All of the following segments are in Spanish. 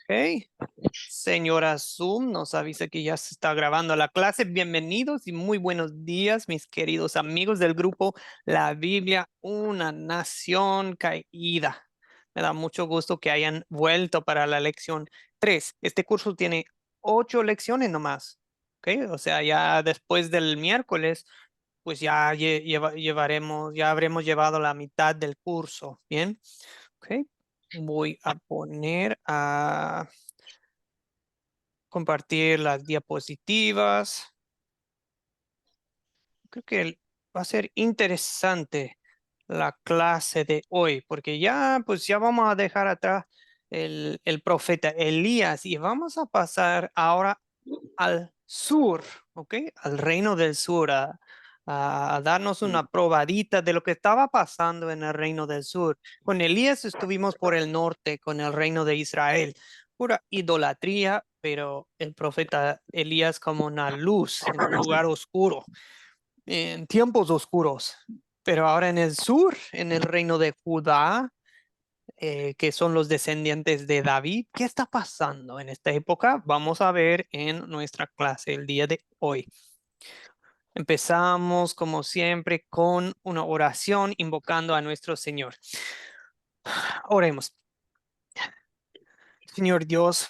Ok, señora Zoom nos avisa que ya se está grabando la clase. Bienvenidos y muy buenos días, mis queridos amigos del grupo La Biblia, una nación caída. Me da mucho gusto que hayan vuelto para la lección 3. Este curso tiene 8 lecciones nomás. Ok, o sea, ya después del miércoles, pues ya ya habremos llevado la mitad del curso. Bien, ok. Voy a poner a compartir las diapositivas. Creo que va a ser interesante la clase de hoy, porque ya, pues ya vamos a dejar atrás el profeta Elías y vamos a pasar ahora al sur, ¿ok? Al reino del sur, a darnos una probadita de lo que estaba pasando en el reino del sur. Con Elías estuvimos por el norte, con el reino de Israel, pura idolatría, pero el profeta Elías como una luz en un lugar oscuro, en tiempos oscuros. Pero ahora en el sur, en el reino de Judá, que son los descendientes de David. ¿Qué está pasando en esta época? Vamos a ver en nuestra clase el día de hoy. Empezamos, como siempre, con una oración invocando a nuestro Señor. Oremos. Señor Dios,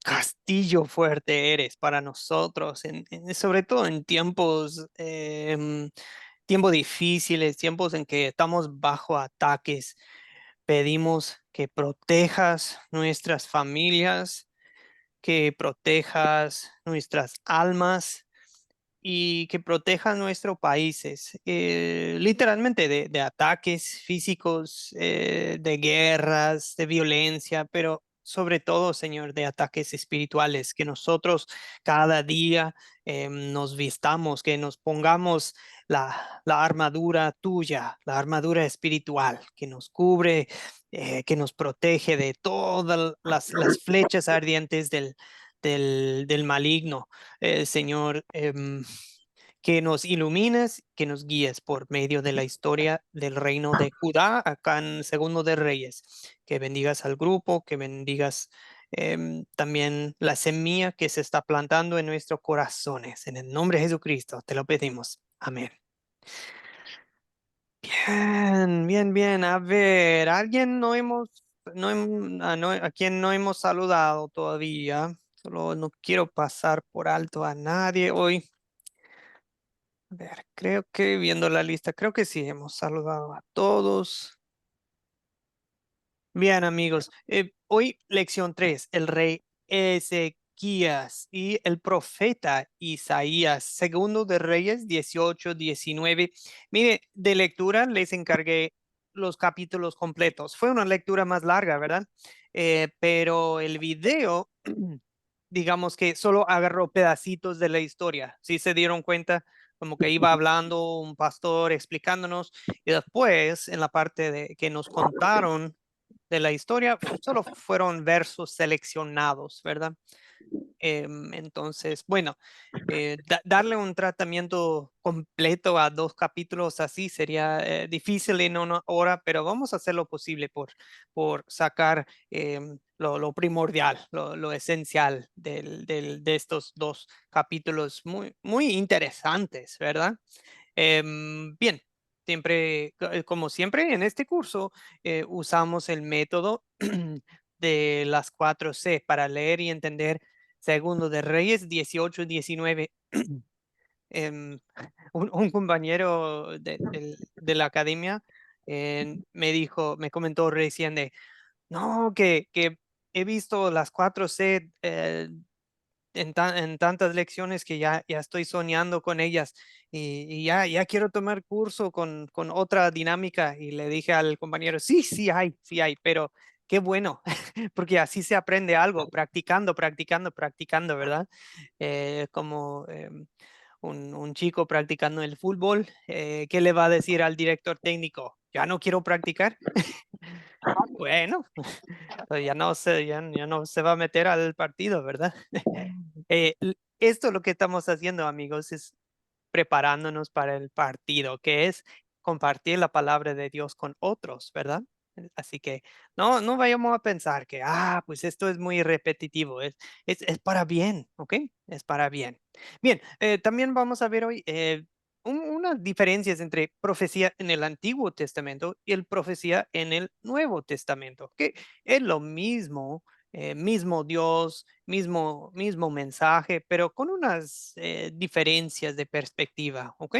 castillo fuerte eres para nosotros, sobre todo en tiempos, tiempos difíciles, tiempos en que estamos bajo ataques. Pedimos que protejas nuestras familias, que protejas nuestras almas y que protejas nuestros países, literalmente de ataques físicos, de guerras, de violencia, pero sobre todo, Señor, de ataques espirituales, que nosotros cada día nos vistamos, que nos pongamos la armadura tuya, la armadura espiritual, que nos cubre, que nos protege de todas las flechas ardientes del maligno. Señor, que nos ilumines, que nos guíes por medio de la historia del reino de Judá, acá en Segundo de Reyes. Que bendigas al grupo, que bendigas también la semilla que se está plantando en nuestros corazones. En el nombre de Jesucristo te lo pedimos. Amén. Bien, bien, bien. A ver, alguien a quien no hemos saludado todavía. Solo no quiero pasar por alto a nadie hoy. A ver, creo que viendo la lista, creo que sí, hemos saludado a todos. Bien, amigos, hoy lección 3, el rey Ezequías y el profeta Isaías, segundo de Reyes 18-19. Mire, de lectura les encargué los capítulos completos. Fue una lectura más larga, ¿verdad? Pero el video, digamos que solo agarró pedacitos de la historia. ¿Sí se dieron cuenta? Como que iba hablando un pastor explicándonos y después en la parte de que nos contaron de la historia, solo fueron versos seleccionados, ¿verdad? Entonces, bueno, darle un tratamiento completo a 2 capítulos así sería difícil en una hora, pero vamos a hacer lo posible por sacar lo primordial, lo esencial de estos 2 capítulos muy, muy interesantes, ¿verdad? Bien, siempre, como siempre en este curso, usamos el método de las 4C para leer y entender Segundo de Reyes 18-19. Em, un compañero de la academia me comentó recién de, no, que he visto las 4C en tantas lecciones que ya estoy soñando con ellas y ya quiero tomar curso con otra dinámica. Y le dije al compañero, sí, sí hay, pero qué bueno, porque así se aprende algo, practicando, practicando, practicando, ¿verdad? Como un chico practicando el fútbol, ¿qué le va a decir al director técnico? Ya no quiero practicar. Bueno, pues ya no se va a meter al partido, ¿verdad? Esto lo que estamos haciendo, amigos, es preparándonos para el partido, que es compartir la palabra de Dios con otros, ¿verdad? Así que no vayamos a pensar que, pues esto es muy repetitivo, es para bien, ¿ok? Es para bien. Bien, también vamos a ver hoy unas diferencias entre profecía en el Antiguo Testamento y el profecía en el Nuevo Testamento, que es lo mismo, mismo Dios, mismo mensaje, pero con unas diferencias de perspectiva, ¿ok?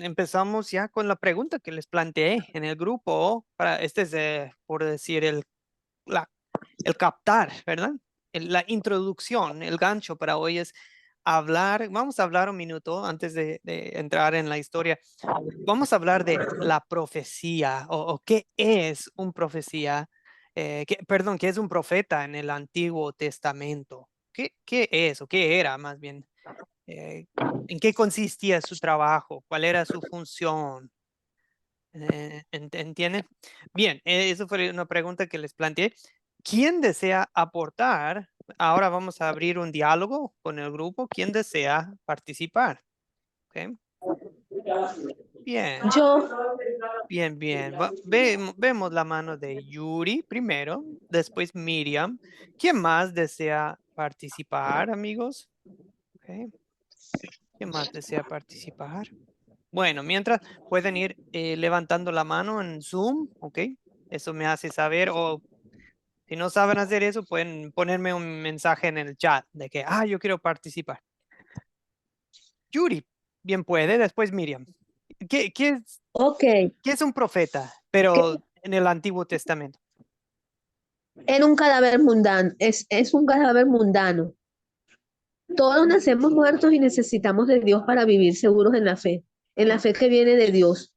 Empezamos ya con la pregunta que les planteé en el grupo. Este es, por decir, la- el captar, ¿verdad? La introducción, el gancho para hoy es hablar. Vamos a hablar un minuto antes de entrar en la historia. Vamos a hablar de la profecía o qué es un profecía, perdón, qué es un profeta en el Antiguo Testamento. ¿Qué es o qué era más bien? eh, ¿En qué consistía su trabajo? ¿Cuál era su función? ¿Entienden? Bien, eso fue una pregunta que les planteé. ¿Quién desea aportar? Ahora vamos a abrir un diálogo con el grupo. ¿Quién desea participar? ¿Ok? Bien, Yo, bien. Vemos la mano de Yuri primero, después Miriam. ¿Quién más desea participar, amigos? ¿Ok? ¿Quién más desea participar? Bueno, mientras pueden ir levantando la mano en Zoom, ¿ok? Eso me hace saber, o si no saben hacer eso, pueden ponerme un mensaje en el chat de que, yo quiero participar. Yuri, bien puede, después Miriam. ¿Qué, qué es, ok, qué es un profeta, que pero en el Antiguo Testamento? era un cadáver mundano, es un cadáver mundano. Todos nacemos muertos y necesitamos de Dios para vivir seguros en la fe que viene de Dios,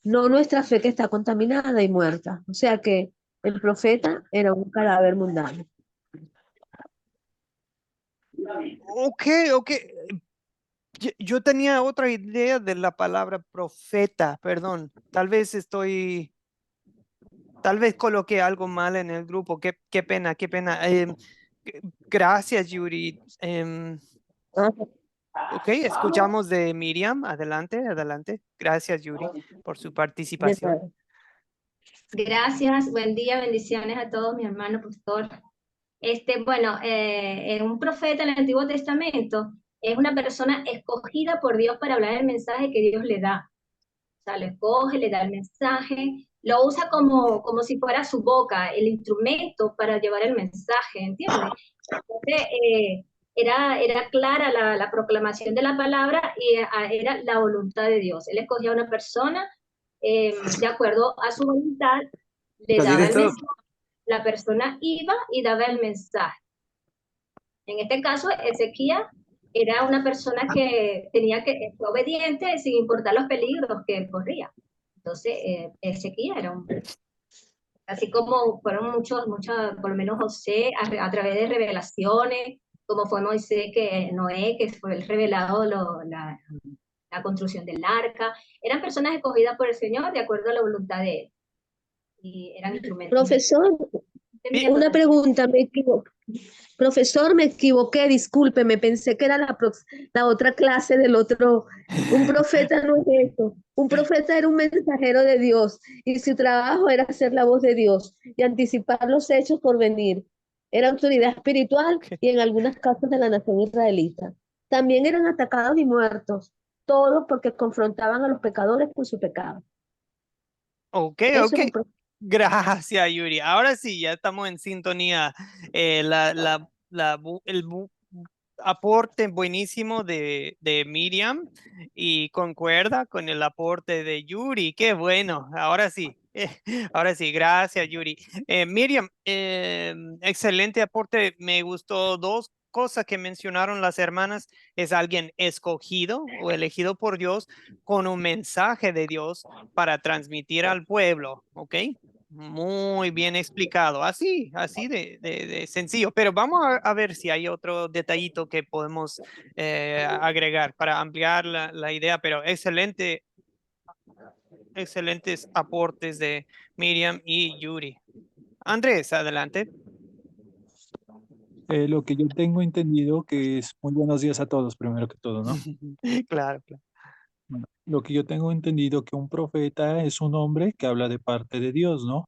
no nuestra fe que está contaminada y muerta. O sea que el profeta era un cadáver mundano. Ok, ok. Yo tenía otra idea de la palabra profeta, perdón. Tal vez coloqué algo mal en el grupo. Qué pena, qué pena. Gracias, Yuri. Ah, Ok, escuchamos de Miriam. Adelante, adelante. Gracias, Yuri, por su de participación. nada. Gracias, buen día, bendiciones a todos, mi hermano pastor. Bueno, un profeta en el Antiguo Testamento es una persona escogida por Dios para hablar el mensaje que Dios le da. O sea, lo escoge, le da el mensaje, lo usa como si fuera su boca, el instrumento para llevar el mensaje, ¿entiendes? Entonces, era clara la proclamación de la palabra y era la voluntad de Dios. Él escogía a una persona de acuerdo a su voluntad, le Así de daba el todo. mensaje, la persona iba y daba el mensaje. En este caso, Ezequiel era una persona que fue obediente sin importar los peligros que corría. Entonces, Ezequiel era así como fueron muchos, por lo menos José, a través de revelaciones, como fue Moisés, que Noé, que fue el revelado la construcción del arca, eran personas escogidas por el Señor de acuerdo a la voluntad de él, y eran instrumentos de Dios. Profesor, Bien, Teniendo una atención. pregunta, me equivoqué. Profesor, me equivoqué, discúlpeme, pensé que era la otra clase del otro. Un profeta no es eso. Un profeta era un mensajero de Dios y su trabajo era hacer la voz de Dios y anticipar los hechos por venir. Era autoridad espiritual y en algunos casos de la nación israelita. También eran atacados y muertos, todos porque confrontaban a los pecadores con su pecado. ok, Eso ok. es un profeta. Gracias, Yuri. Ahora sí, ya estamos en sintonía. El aporte buenísimo de Miriam y concuerda con el aporte de Yuri. Qué bueno. Ahora sí. Ahora sí, gracias, Yuri. Miriam, excelente aporte. Me gustó dos cosas que mencionaron las hermanas. Es alguien escogido o elegido por Dios con un mensaje de Dios para transmitir al pueblo, ¿ok? Muy bien explicado, así de sencillo, pero vamos a ver si hay otro detallito que podemos agregar para ampliar la idea, pero excelentes aportes de Miriam y Yuri. Andrés, adelante. Lo que yo tengo entendido que es muy buenos días a todos, primero que todo, ¿no? Claro, claro. Bueno, Lo que yo tengo entendido que un profeta es un hombre que habla de parte de Dios, ¿no?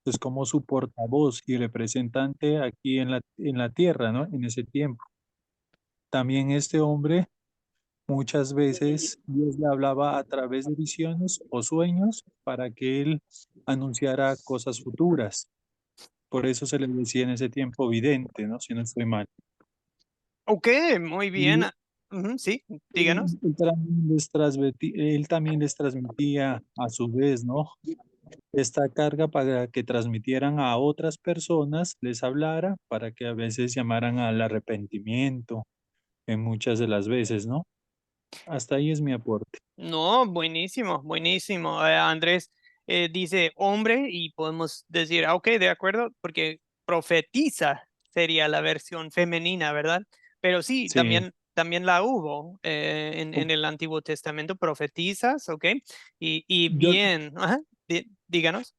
Es como su portavoz y representante aquí en la tierra, ¿no? En ese tiempo. También este hombre, muchas veces Dios le hablaba a través de visiones o sueños para que él anunciara cosas futuras. Por eso se le decía en ese tiempo vidente, ¿no? Si no estoy mal. Ok, muy bien. Y Ujú, sí, díganos. él también les transmitía a su vez, ¿no? Esta carga para que transmitieran a otras personas, les hablara, para que a veces llamaran al arrepentimiento, en muchas de las veces, ¿no? Hasta ahí es mi aporte. No, buenísimo, buenísimo. Andrés dice hombre y podemos decir, ok, de acuerdo, porque profetiza sería la versión femenina, ¿verdad? Pero sí, Sí, también la hubo en el Antiguo Testamento, profetizas, ok, y yo, bien, ajá, díganos.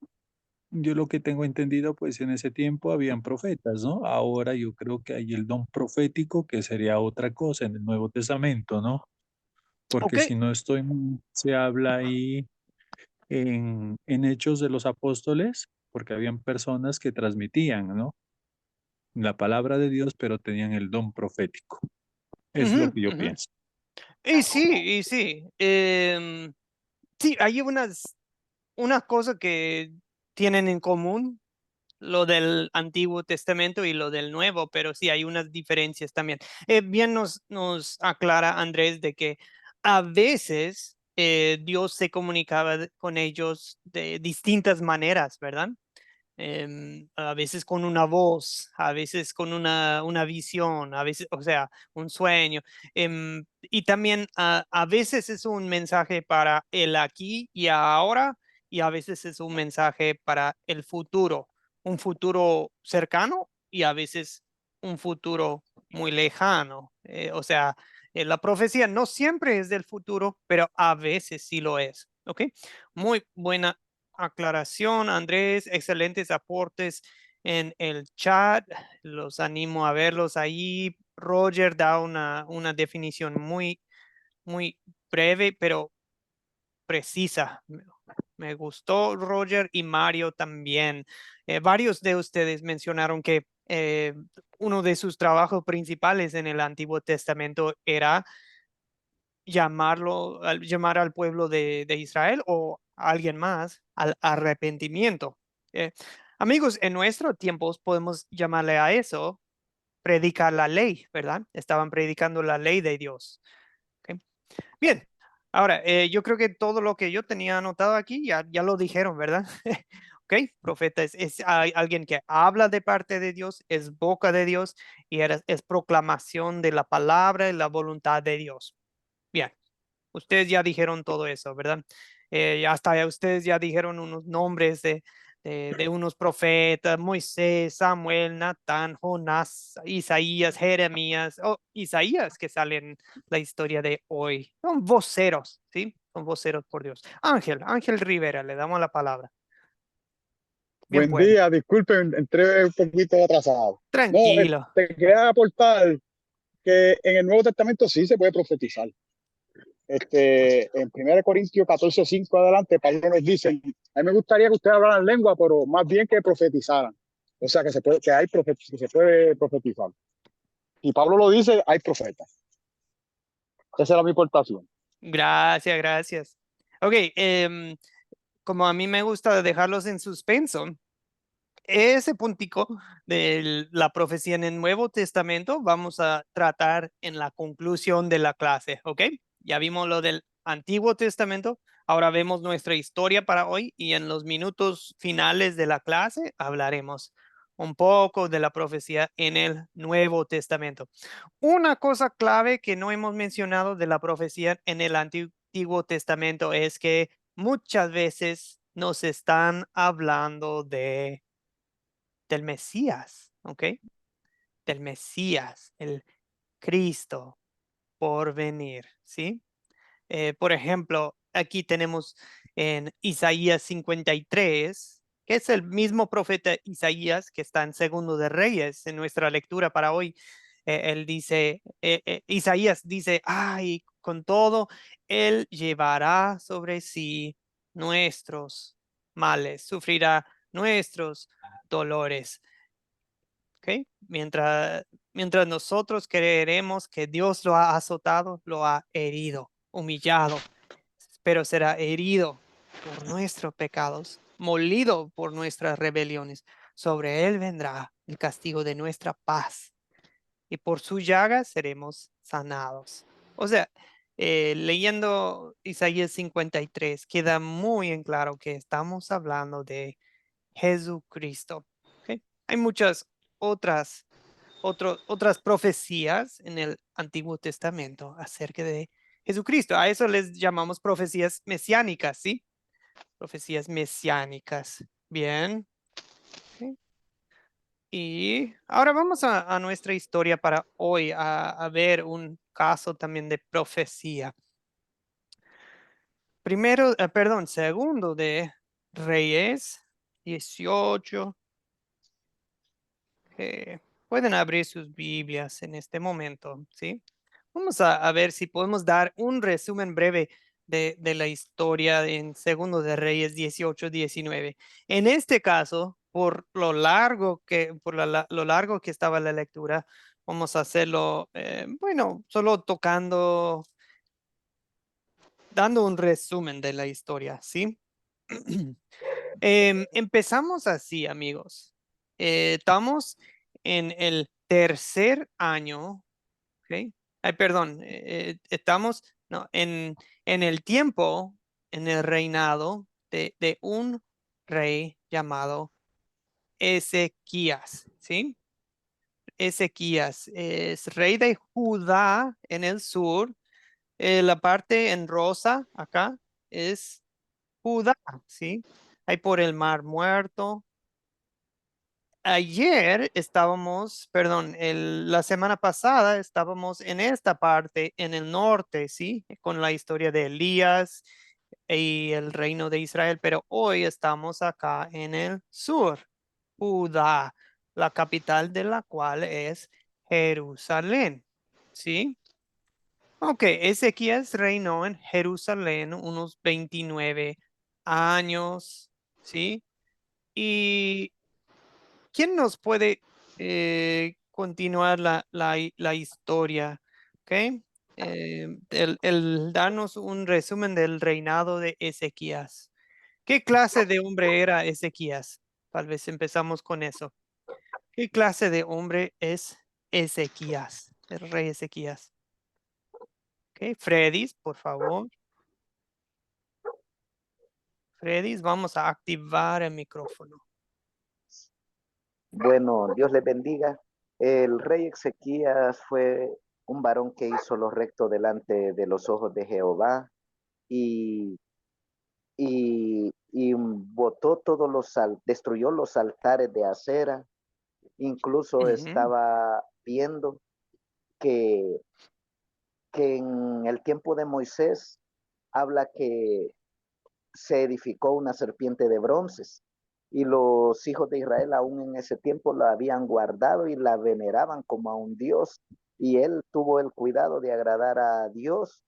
yo lo que tengo entendido, pues en ese tiempo habían profetas, ¿no? Ahora yo creo que hay el don profético, que sería otra cosa en el Nuevo Testamento, ¿no? Ok, Porque si no estoy mal, se habla ahí en Hechos de los Apóstoles, porque habían personas que transmitían, ¿no? La palabra de Dios, pero tenían el don profético. Es lo ujú, que yo ujú. pienso. Y sí. Sí, hay unas cosas que tienen en común lo del Antiguo Testamento y lo del Nuevo, pero sí hay unas diferencias también. Bien nos aclara Andrés de que a veces Dios se comunicaba con ellos de distintas maneras, ¿verdad? A veces con una voz, a veces con una visión, a veces, o sea, un sueño. Y también a veces es un mensaje para el aquí y ahora, y a veces es un mensaje para el futuro, un futuro cercano y a veces un futuro muy lejano. O sea, la profecía no siempre es del futuro, pero a veces sí lo es. ¿Ok? Muy buena aclaración, Andrés, excelentes aportes en el chat. Los animo a verlos ahí. Roger da una definición muy breve, pero precisa. Me gustó Roger y Mario también. Varios de ustedes mencionaron que uno de sus trabajos principales en el Antiguo Testamento era llamar al pueblo de Israel o a alguien más al arrepentimiento. Eh, Amigos, en nuestros tiempos podemos llamarle a eso predicar la ley, ¿verdad? Estaban predicando la ley de Dios. ¿Ok? Bien, ahora yo creo que todo lo que yo tenía anotado aquí ya lo dijeron, ¿verdad? Ok, profeta es alguien que habla de parte de Dios, es boca de Dios y es proclamación de la palabra y la voluntad de Dios. Bien. Ustedes ya dijeron todo eso, ¿verdad? Hasta ustedes ya dijeron unos nombres de unos profetas, Moisés, Samuel, Natán, Jonás, Isaías, Jeremías, Isaías que sale en la historia de hoy. Son voceros, ¿sí? Son voceros por Dios. Ángel Rivera, le damos la palabra. Bien Buen pueda. día, disculpen, entré un poquito atrasado. No, Tranquilo. quería aportar que en el Nuevo Testamento sí se puede profetizar. En 1 Corintios 14:5 adelante, Pablo nos dice, a mí me gustaría que ustedes hablaran lengua, pero más bien que profetizaran. O sea, que se puede profetizar. Y Pablo lo dice, hay profetas. Esa era mi aportación. Gracias, gracias. Ok, como a mí me gusta dejarlos en suspenso, ese puntico de la profecía en el Nuevo Testamento vamos a tratar en la conclusión de la clase, ¿ok? Ya vimos lo del Antiguo Testamento, ahora vemos nuestra historia para hoy y en los minutos finales de la clase hablaremos un poco de la profecía en el Nuevo Testamento. Una cosa clave que no hemos mencionado de la profecía en el Antiguo Testamento es que muchas veces nos están hablando del Mesías, ¿ok? Del Mesías, el Cristo por venir, ¿sí? Por ejemplo, aquí tenemos en Isaías 53, que es el mismo profeta Isaías que está en Segundo de Reyes en nuestra lectura para hoy. Él dice, Isaías dice, ay, con todo, Él llevará sobre sí nuestros males, sufrirá nuestros dolores. ¿Ok? Mientras nosotros creeremos que Dios lo ha azotado, lo ha herido, humillado, pero será herido por nuestros pecados, molido por nuestras rebeliones. Sobre Él vendrá el castigo de nuestra paz y por su llaga seremos sanados. O sea, leyendo Isaías 53, queda muy en claro que estamos hablando de Jesucristo. ¿Ok? Hay muchas otras profecías en el Antiguo Testamento acerca de Jesucristo. A eso les llamamos profecías mesiánicas, ¿sí? Profecías mesiánicas. Bien. Ok. Y ahora vamos a nuestra historia para hoy, a ver un caso también de profecía. Segundo de Reyes 18. Pueden abrir sus Biblias en este momento, ¿sí? Vamos a ver si podemos dar un resumen breve de la historia en Segundo de Reyes 18-19. En este caso, lo largo que estaba la lectura, vamos a hacerlo, bueno, solo dando un resumen de la historia, ¿sí? Empezamos así, amigos. Estamos en el tercer año, ¿ok? Ay, perdón, estamos no, en el tiempo, en el reinado de un rey llamado Ezequías, ¿sí? Ezequías es rey de Judá en el sur. La parte en rosa acá es Judá, ¿sí? Ahí por el Mar Muerto. La semana pasada estábamos en esta parte, en el norte, ¿sí? Con la historia de Elías y el reino de Israel, pero hoy estamos acá en el sur, Judá, la capital de la cual es Jerusalén, ¿sí? Ok, Ezequías reinó en Jerusalén unos 29 años, ¿sí? Y ¿quién nos puede continuar la historia? ¿Ok? El darnos un resumen del reinado de Ezequías. ¿Qué clase de hombre era Ezequías? Tal vez empezamos con eso. ¿Qué clase de hombre es Ezequías, el rey Ezequías? ¿Ok? Fredis, por favor. Fredis, vamos a activar el micrófono. Bueno, Dios les bendiga. El rey Ezequías fue un varón que hizo lo recto delante de los ojos de Jehová y, y botó destruyó los altares de acera. Incluso Ujú. estaba viendo que, que en el tiempo de Moisés habla que se edificó una serpiente de bronces y los hijos de Israel aún en ese tiempo la habían guardado y la veneraban como a un dios y él tuvo el cuidado de agradar a Dios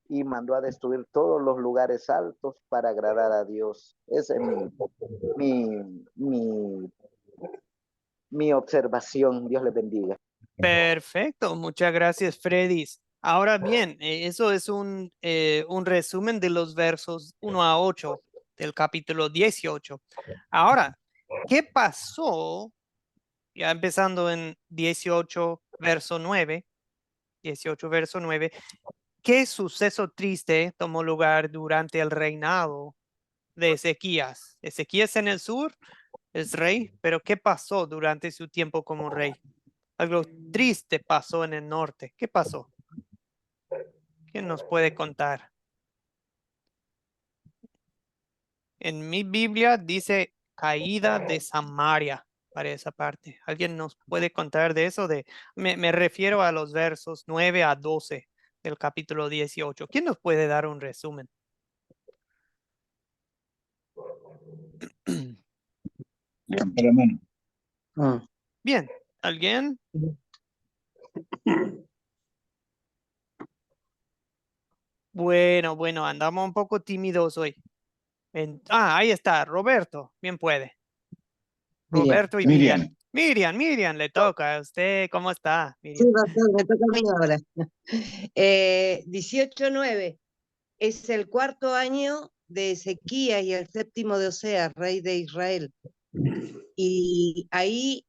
y mandó a destruir todos los lugares altos para agradar a Dios. Esa es mi, mi, mi observación. Dios les bendiga. Perfecto, muchas gracias, Fredis. Ahora bien, eso es un resumen de los versos 1 a 8 del capítulo 18. Ahora, ¿qué pasó? Ya empezando en 18 verso 9, ¿qué suceso triste tomó lugar durante el reinado de Ezequías? Ezequías en el sur es rey, pero ¿qué pasó durante su tiempo como rey? Algo triste pasó en el norte. ¿Qué pasó? ¿Quién nos puede contar? En mi Biblia dice caída de Samaria para esa parte. ¿Alguien nos puede contar de eso? Me refiero a los versos 9 a 12 del capítulo 18. ¿Quién nos puede dar un resumen? Bien, pero hermano. Bien, ¿alguien? Bueno, bueno, andamos un poco tímidos hoy. Ahí está, Roberto, bien puede. Miriam. Roberto y Miriam. Miriam, le toca. ¿A usted cómo está, Sí, Miriam? doctor, me toca a mí ahora. 18:9 es el cuarto año de Ezequías y el séptimo de Oseas, rey de Israel. Y ahí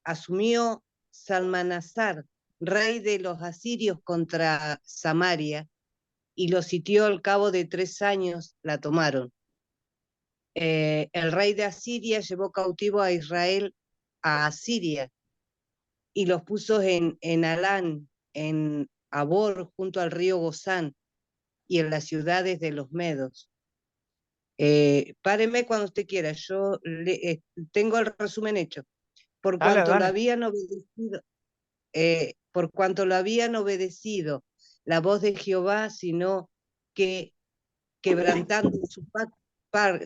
asumió Salmanasar, rey de los asirios contra Samaria, y lo sitió al cabo de 3 años, la tomaron. El rey de Asiria llevó cautivo a Israel a Asiria y los puso en Alán, en Abor, junto al río Gozán y en las ciudades de los Medos. Páreme cuando usted quiera, yo tengo el resumen hecho. Por Dale, cuanto lo dale. habían obedecido, por cuanto lo habían obedecido la voz de Jehová, sino que quebrantando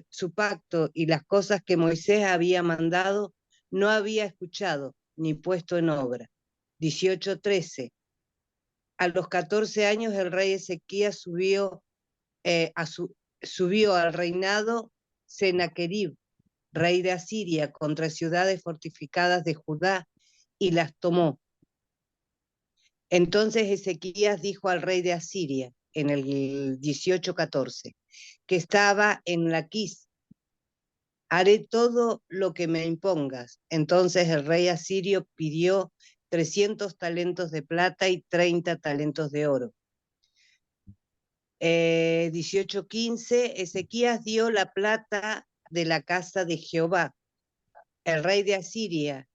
su pacto y las cosas que Moisés había mandado, no había escuchado ni puesto en obra. 18:13. A los 14 años el rey Ezequías subió al reinado Sennacherib, rey de Asiria, contra ciudades fortificadas de Judá y las tomó. Entonces Ezequías dijo al rey de Asiria, en el 18:14, que estaba en Laquis: haré todo lo que me impongas. Entonces el rey asirio pidió 300 talentos de plata y 30 talentos de oro. 18:15, Ezequías dio la plata de la casa de Jehová. El rey de Asiria,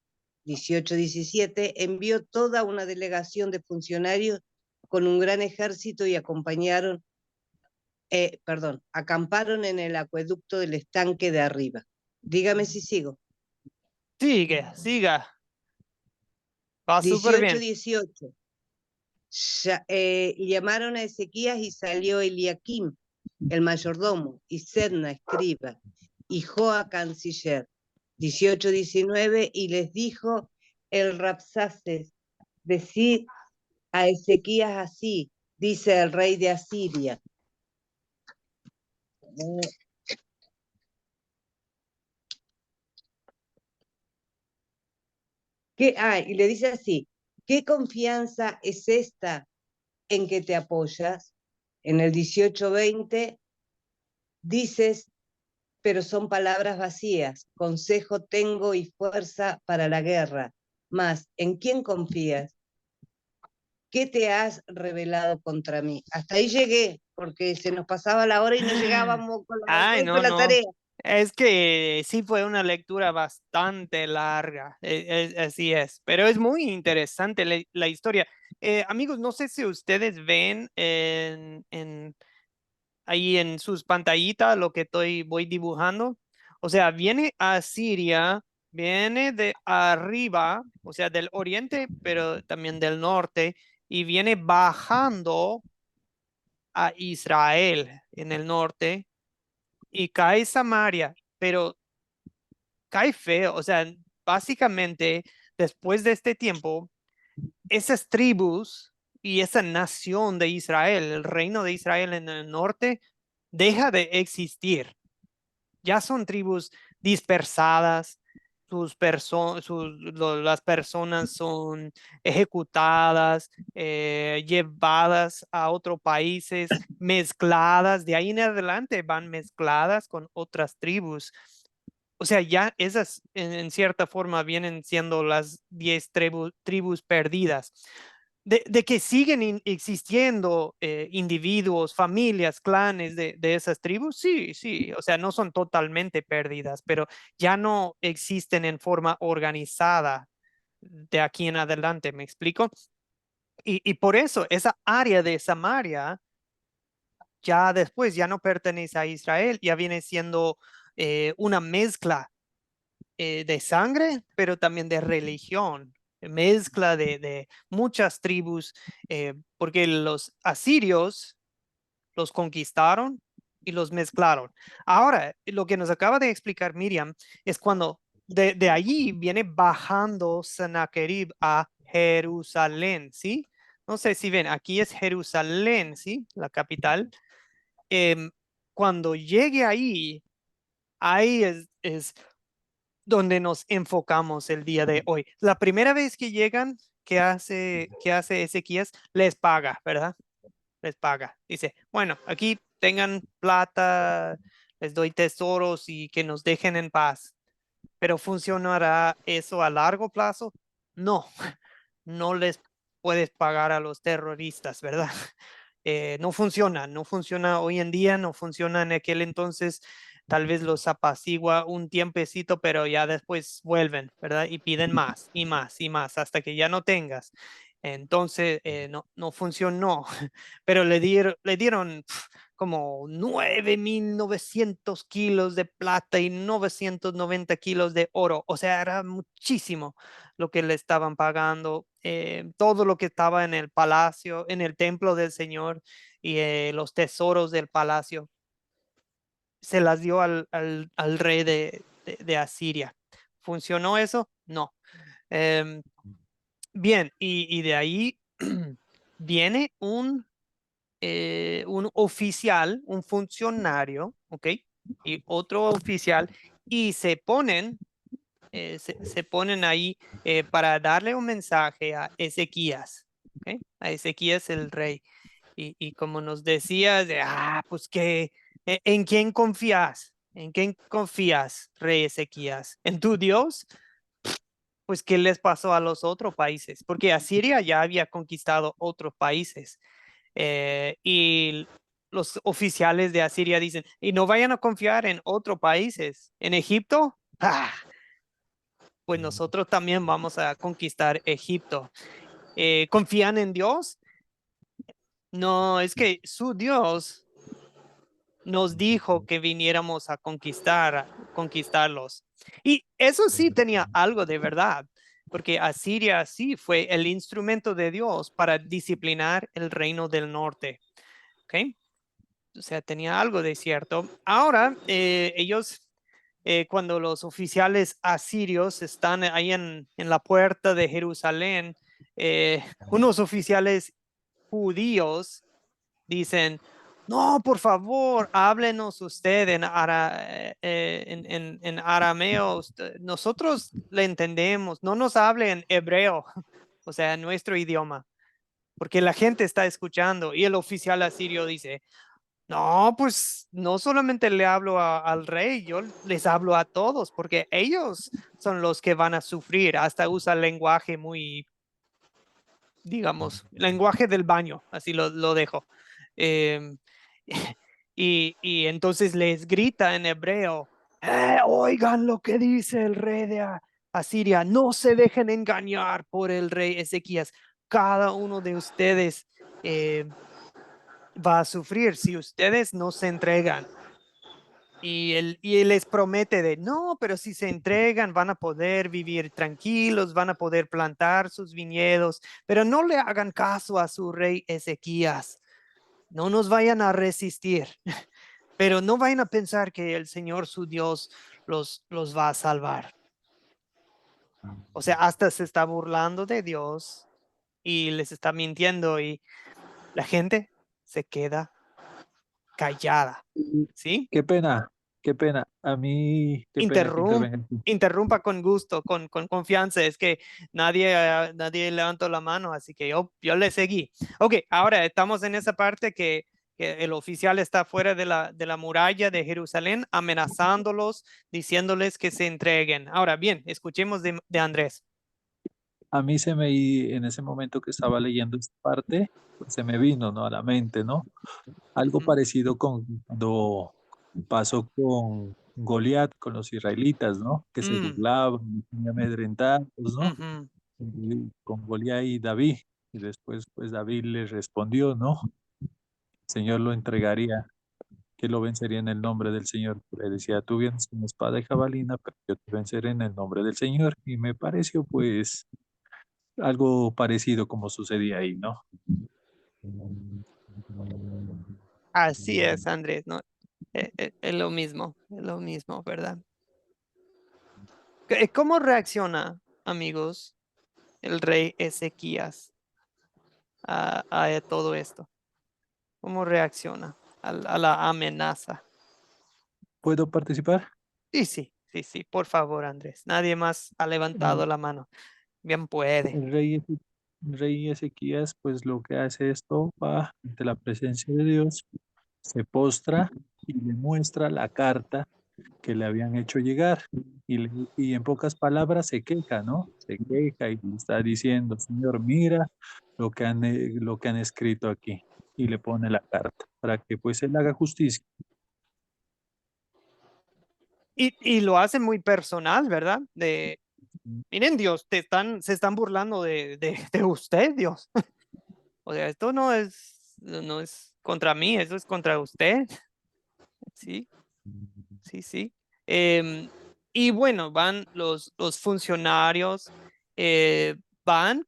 18:17, envió toda una delegación de funcionarios con un gran ejército y acamparon en el acueducto del estanque de arriba. Dígame si sigo. Siga. Va súper bien. 18:18. Llamaron a Ezequías y salió Eliakim, el mayordomo, y Sedna, escriba, y Joa, canciller. 18:19, y les dijo el Rabsaces: decid a Ezequías así, dice el rey de Asiria. Y le dice así: ¿qué confianza es esta en que te apoyas? En el 18:20 dices, pero son palabras vacías. Consejo tengo y fuerza para la guerra. Mas, ¿en quién confías? ¿Qué te has revelado contra mí? Hasta ahí llegué, porque se nos pasaba la hora y no llegábamos con Ay, no, la no. tarea. Es que sí fue una lectura bastante larga, así es, pero es muy interesante la historia. Amigos, no sé si ustedes ven ahí en sus pantallitas lo que voy dibujando. O sea, viene a Siria, viene de arriba, o sea, del oriente, pero también del norte, y viene bajando a Israel en el norte y cae Samaria, pero cae feo. O sea, básicamente, después de este tiempo, esas tribus y esa nación de Israel, el reino de Israel en el norte, deja de existir. Ya son tribus dispersadas, las personas son ejecutadas, llevadas a otros países, mezcladas, de ahí en adelante van mezcladas con otras tribus. O sea, ya esas en cierta forma vienen siendo las 10 tribus perdidas. De que siguen existiendo individuos, familias, clanes de esas tribus, sí, sí, o sea, no son totalmente perdidas, pero ya no existen en forma organizada de aquí en adelante, ¿me explico? Y por eso esa área de Samaria ya después ya no pertenece a Israel, ya viene siendo una mezcla de sangre, pero también de religión, mezcla de muchas tribus, porque los asirios los conquistaron y los mezclaron. Ahora, lo que nos acaba de explicar Miriam es cuando de allí viene bajando Sennacherib a Jerusalén, ¿sí? No sé si ven, aquí es Jerusalén, ¿sí? La capital. Em, Cuando llegue ahí es donde nos enfocamos el día de hoy. La primera vez que llegan, qué hace Ezequías? Les paga, ¿verdad? Les paga. Dice, bueno, aquí tengan plata, les doy tesoros y que nos dejen en paz. Pero ¿funcionará eso a largo plazo? No, no les puedes pagar a los terroristas, ¿verdad? No funciona, no funciona hoy en día, no funciona en aquel entonces, tal vez los apacigua un tiempecito, pero ya después vuelven, ¿verdad? Y piden más y más y más hasta que ya no tengas. Entonces, no funcionó, pero le dieron como 9.900 kilos de plata y 990 kilos de oro, o sea, era muchísimo lo que le estaban pagando, todo lo que estaba en el palacio, en el templo del Señor y los tesoros del palacio, se las dio al rey de Asiria. ¿Funcionó eso? No. Em, Bien, y de ahí viene un oficial, un funcionario, ¿ok? Y otro oficial, y se ponen ahí para darle un mensaje a Ezequías, ¿ok? A Ezequías el rey. Y como nos decías, pues que, ¿en quién confías? ¿En quién confías, rey Ezequías? ¿En tu Dios? Pues, ¿qué les pasó a los otros países? Porque Asiria ya había conquistado otros países. Y los oficiales de Asiria dicen, y no vayan a confiar en otros países. ¿En Egipto? Pues nosotros también vamos a conquistar Egipto. ¿Confían en Dios? No, es que su Dios nos dijo que viniéramos a conquistarlos. Y eso sí tenía algo de verdad, porque Asiria sí fue el instrumento de Dios para disciplinar el reino del norte. ¿Ok? O sea, tenía algo de cierto. Ahora, ellos, cuando los oficiales asirios están ahí en la puerta de Jerusalén, unos oficiales judíos dicen, no, por favor, háblenos usted en arameo. Nosotros le entendemos, no nos hable en hebreo, o sea, en nuestro idioma, porque la gente está escuchando. Y el oficial asirio dice, no, pues no solamente le hablo al rey, yo les hablo a todos, porque ellos son los que van a sufrir. Hasta usa lenguaje muy, digamos, lenguaje del baño, así lo dejo. Em, y entonces les grita en hebreo, oigan lo que dice el rey de Asiria, no se dejen engañar por el rey Ezequías. Cada uno de ustedes va a sufrir si ustedes no se entregan. Y él les promete de, no, pero si se entregan van a poder vivir tranquilos, van a poder plantar sus viñedos, pero no le hagan caso a su rey Ezequías. No nos vayan a resistir, pero no vayan a pensar que el Señor su Dios los va a salvar. O sea, hasta se está burlando de Dios y les está mintiendo y la gente se queda callada, ¿sí? Qué pena, qué pena. A mí, qué pena que intervenga aquí. Interrumpa con gusto, con confianza. Es que nadie levantó la mano, así que yo le seguí. Ok, ahora estamos en esa parte que el oficial está fuera de la muralla de Jerusalén, amenazándolos, diciéndoles que se entreguen. Ahora bien, escuchemos de Andrés. A mí en ese momento que estaba leyendo esta parte, pues se me vino, ¿no? A la mente, ¿no? Algo Ujú, parecido con cuando pasó con Goliat, con los israelitas, ¿no? Que se mm, burlaban, y amedrentados, ¿no? ujú. Y con Goliat y David. Y después, pues David le respondió, ¿no? El Señor lo entregaría, que lo vencería en el nombre del Señor. Le decía, tú vienes con espada y jabalina, pero yo te venceré en el nombre del Señor. Y me pareció, pues, algo parecido como sucedía ahí, ¿no? Así es, Andrés, ¿no? Es lo mismo, ¿verdad? ¿Cómo reacciona, amigos, el rey Ezequías a todo esto? ¿Cómo reacciona a la amenaza? ¿Puedo participar? Sí, por favor, Andrés. Nadie más ha levantado la mano. Bien puede. El rey Ezequías, pues lo que hace esto, va ante la presencia de Dios, se postra y le muestra la carta que le habían hecho llegar. Y en pocas palabras se queja, ¿no? Se queja y le está diciendo, Señor, mira lo que han escrito aquí. Y le pone la carta para que pues él haga justicia. Y lo hace muy personal, ¿verdad? Miren, Dios, se están burlando de usted, Dios. O sea, esto no es contra mí, eso es contra usted. Sí, sí. Y bueno, van los funcionarios, van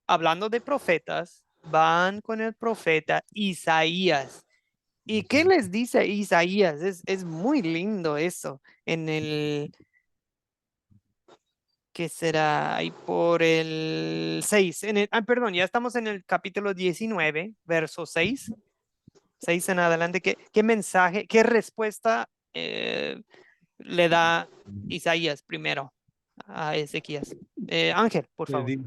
hablando de profetas, van con el profeta Isaías. ¿Y qué les dice Isaías? Es muy lindo eso. ¿Qué será? Ahí por el 6. Perdón, ya estamos en el capítulo 19, verso 6. 6 en adelante. ¿Qué mensaje, qué respuesta le da Isaías primero a Ezequías? Ángel, por Le favor. di-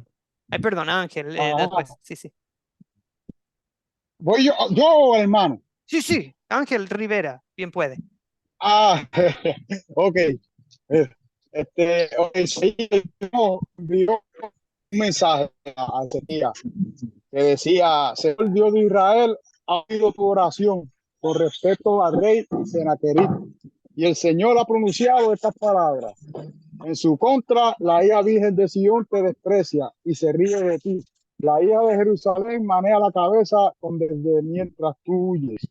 Perdón, Ángel, Ah, después. Sí. voy yo, hermano. Sí, Ángel Rivera, bien puede. Ah, ok. Ok, sí, no, envió un mensaje a Ezequiel que decía, Señor Dios de Israel, ha oído tu oración con respecto al rey Sennacherib, y el Señor ha pronunciado estas palabras. En su contra, la hija virgen de Sion te desprecia y se ríe de ti. La hija de Jerusalén manea la cabeza con desde mientras tú huyes.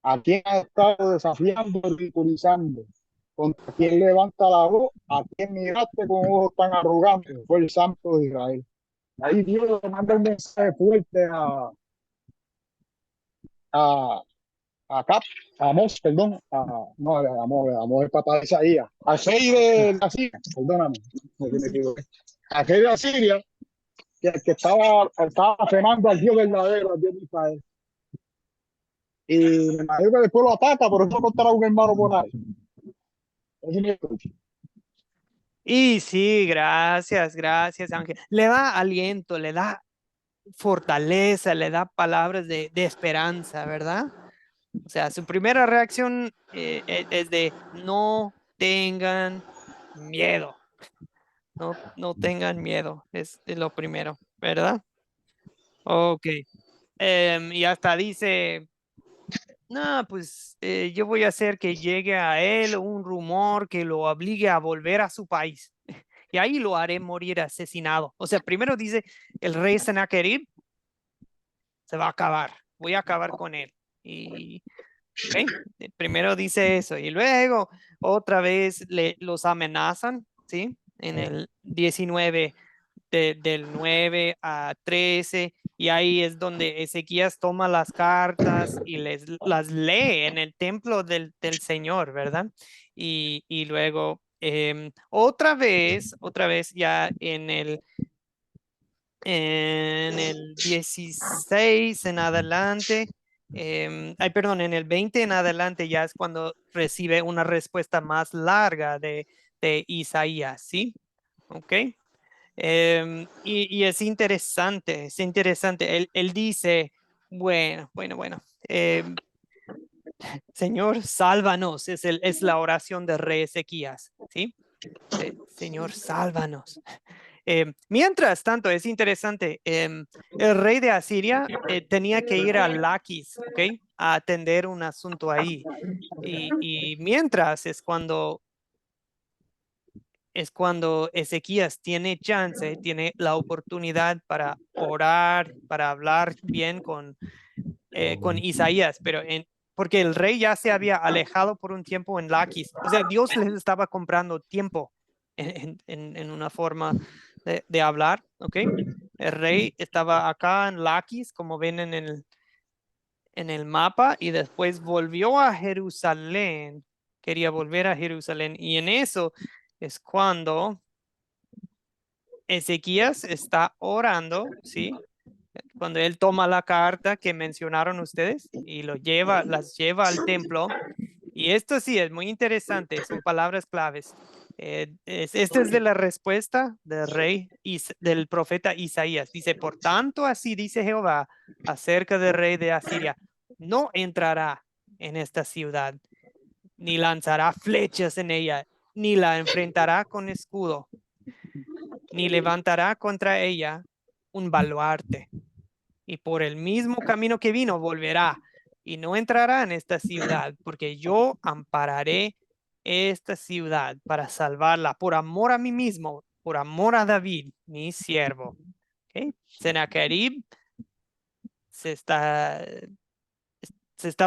¿A quién ha estado desafiando y ridiculizando? ¿Contra quién levanta la voz? ¿A quién miraste con ojos tan arrogantes? Fue el Santo de Israel. Ahí Dios le manda un mensaje fuerte a, Cap, a Amós, perdón, no, Amós es papá de Isaías, al rey de Asiria, perdóname, me equivoqué, al rey de Asiria, que estaba frenando al Dios verdadero, al Dios de Israel. Y me imagino que después lo ataca, por eso contará un hermano por ahí. Y sí, gracias, Ángel. Le da aliento, le da fortaleza, le da palabras de esperanza, ¿verdad? O sea, su primera reacción es de no tengan miedo, no tengan miedo, es lo primero, ¿verdad? Ok. Y hasta dice, no, pues yo voy a hacer que llegue a él un rumor que lo obligue a volver a su país. Y ahí lo haré morir asesinado. O sea, primero dice, el rey Sennacherib se va a acabar, voy a acabar con él. Y ok, primero dice eso y luego otra vez los amenazan, ¿sí? En el 19, del 9 a 13, y ahí es donde Ezequías toma las cartas y las lee en el templo del Señor, ¿verdad? Y luego otra vez ya en el 16 en adelante, perdón, en el 20 en adelante ya es cuando recibe una respuesta más larga de Isaías, ¿sí? Ok. Y es interesante, es interesante. Él dice, bueno. Señor, sálvanos, es la oración de rey Ezequías, ¿sí? Señor, sálvanos. Mientras tanto, es interesante, el rey de Asiria tenía que ir a Laquis, ¿ok? A atender un asunto ahí. Y mientras es cuando Ezequías tiene chance, tiene la oportunidad para orar, para hablar bien con Isaías, porque el rey ya se había alejado por un tiempo en Laquis. O sea, Dios les estaba comprando tiempo en una forma de hablar, ¿ok? El rey estaba acá en Laquis, como ven en el mapa, y después volvió a Jerusalén, quería volver a Jerusalén, y en eso es cuando Ezequías está orando, ¿sí? Cuando él toma la carta que mencionaron ustedes y las lleva al templo. Y esto sí es muy interesante, son palabras claves. Esta es de la respuesta del del profeta Isaías. Dice, por tanto, así dice Jehová acerca del rey de Asiria, no entrará en esta ciudad, ni lanzará flechas en ella, ni la enfrentará con escudo, ni levantará contra ella un baluarte. Y por el mismo camino que vino volverá y no entrará en esta ciudad, porque yo ampararé esta ciudad para salvarla por amor a mí mismo, por amor a David, mi siervo. ¿Okay? Sennacherib se está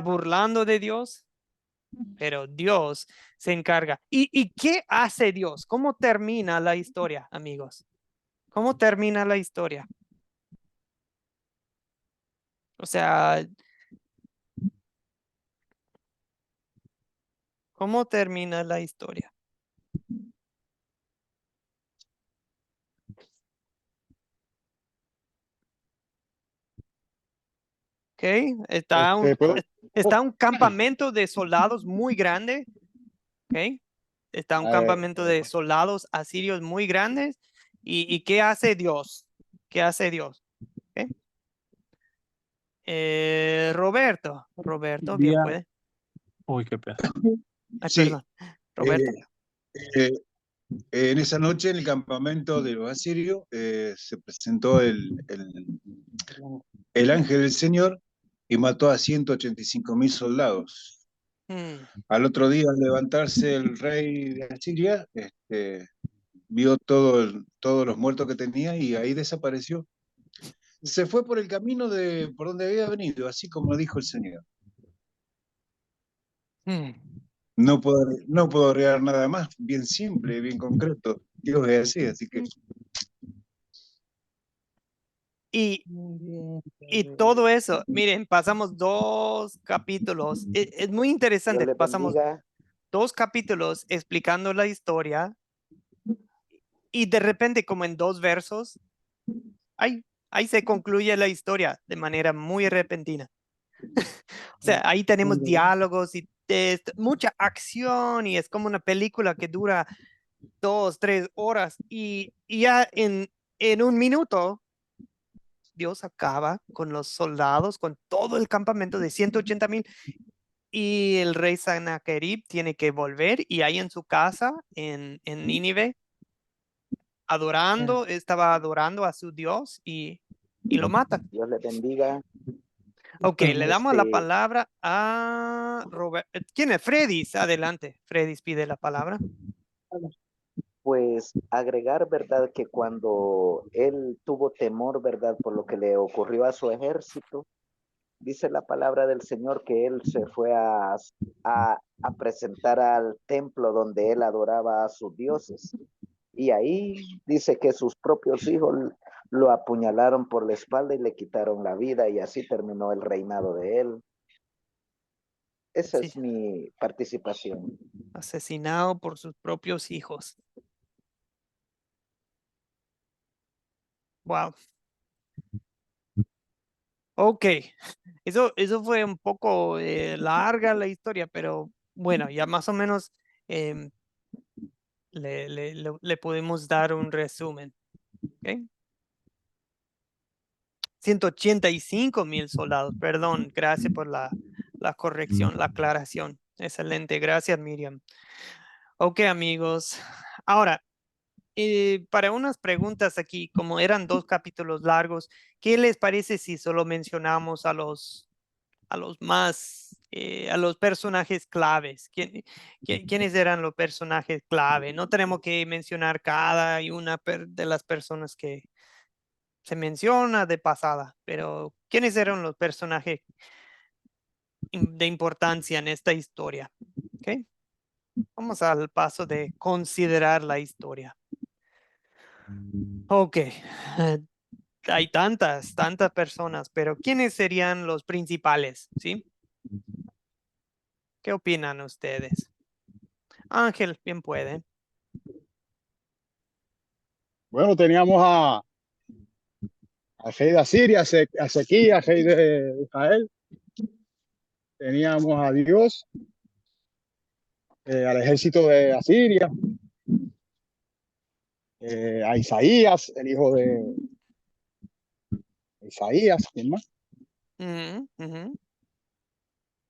burlando de Dios, pero Dios se encarga. ¿Y qué hace Dios? ¿Cómo termina la historia, amigos? ¿Cómo termina la historia? O sea, ¿cómo termina la historia? ¿Ok? ¿puedo? Está un campamento de soldados muy grande. ¿Ok? Está un campamento de soldados asirios muy grandes. ¿Y qué hace Dios? ¿Qué hace Dios? ¿Ok? Roberto, bien Día, puede. uy, qué pena. Ay, Sí, perdón. Roberto. eh, en esa noche en el campamento de los asirios se presentó el ángel del Señor y mató a 185.000 soldados. Al otro día, al levantarse el rey de Asiria, vio todos los muertos que tenía y ahí desapareció. Se fue por el camino por donde había venido, así como dijo el Señor. No puedo agregar nada más, bien simple, bien concreto. Dios es así que Y todo eso, miren, pasamos 2 capítulos. Es muy Dios interesante. les Pasamos bendiga. 2 capítulos explicando la historia y de repente, como en 2 versos, ahí se concluye la historia de manera muy repentina. O sea, ahí tenemos diálogos y mucha acción y es como una película que dura 2, 3 horas y ya en un minuto Dios acaba con los soldados, con todo el campamento de 180.000 y el rey Sennacherib tiene que volver y ahí en su casa en Nínive estaba adorando a su Dios y lo matan. Dios les bendiga. Ok, le damos la Este, palabra a Robert. ¿Quién es? Fredis, adelante. Fredis pide la palabra. pues agregar, ¿verdad? Que cuando él tuvo temor, ¿verdad? Por lo que le ocurrió a su ejército, dice la palabra del Señor que él se fue a presentar al templo donde él adoraba a sus dioses. Y ahí dice que sus propios hijos lo apuñalaron por la espalda y le quitaron la vida y así terminó el reinado de él. Esa Sí, es mi participación. asesinado por sus propios hijos. Wow. Ok, eso fue un poco larga la historia, pero bueno, ya más o menos em, le podemos dar un resumen. ¿Ok? 185.000 soldados, perdón, gracias por la corrección, la aclaración. Excelente, gracias Miriam. Ok amigos, ahora, para unas preguntas aquí, como eran 2 capítulos largos, ¿qué les parece si solo mencionamos a los a los personajes claves? ¿Quiénes eran los personajes clave? No tenemos que mencionar cada y una de las personas que se menciona de pasada, pero ¿quiénes eran los personajes de importancia en esta historia? ¿Ok? Vamos al paso de considerar la historia. Ok, hay tantas personas, pero ¿quiénes serían los principales? ¿Sí? ¿Qué opinan ustedes? Ángel, bien puede. Bueno, teníamos a al rey de Asiria, a Ezequías, rey de Israel. Teníamos a Dios, al ejército de Asiria, a Isaías, el hijo de Isaías, ¿quién más?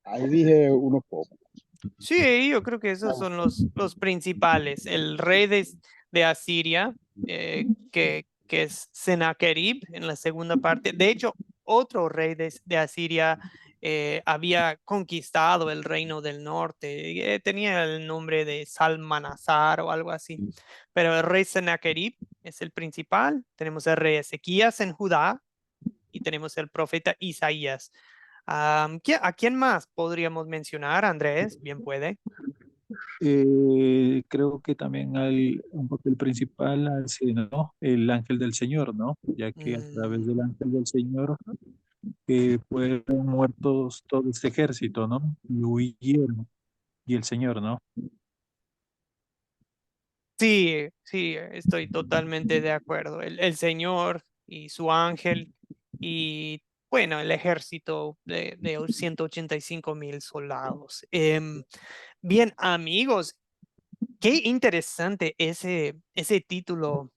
Ahí dije unos pocos. Sí, yo creo que esos son los principales. El rey de Asiria, que es Sennacherib en la segunda parte. De hecho, otro rey de Asiria había conquistado el reino del norte. Tenía el nombre de Salmanasar o algo así. Pero el rey Sennacherib es el principal. Tenemos el rey Ezequías en Judá y tenemos el profeta Isaías. ¿A quién más podríamos mencionar, Andrés? Bien puede. Creo que también hay un papel principal hace, ¿no? El ángel del Señor, ¿no? Ya que a través del ángel del Señor fueron muertos todo este ejército, ¿no? Y huyeron. Y el Señor, ¿no? Sí, sí, estoy totalmente de acuerdo. El Señor y su ángel y, bueno, el ejército de 185,000 soldados. Bien, amigos, qué interesante ese título,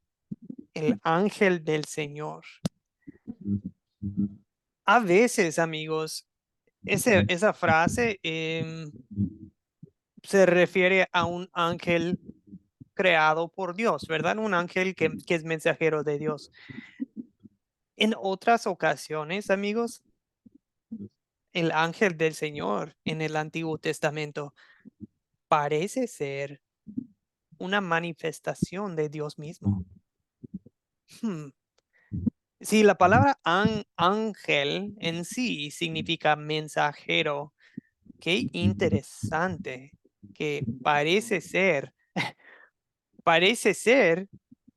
el ángel del Señor. A veces, amigos, esa frase se refiere a un ángel creado por Dios, ¿verdad? Un ángel que es mensajero de Dios. En otras ocasiones, amigos, el ángel del Señor en el Antiguo Testamento parece ser una manifestación de Dios mismo. Sí, la palabra ángel en sí significa mensajero. Qué interesante que parece ser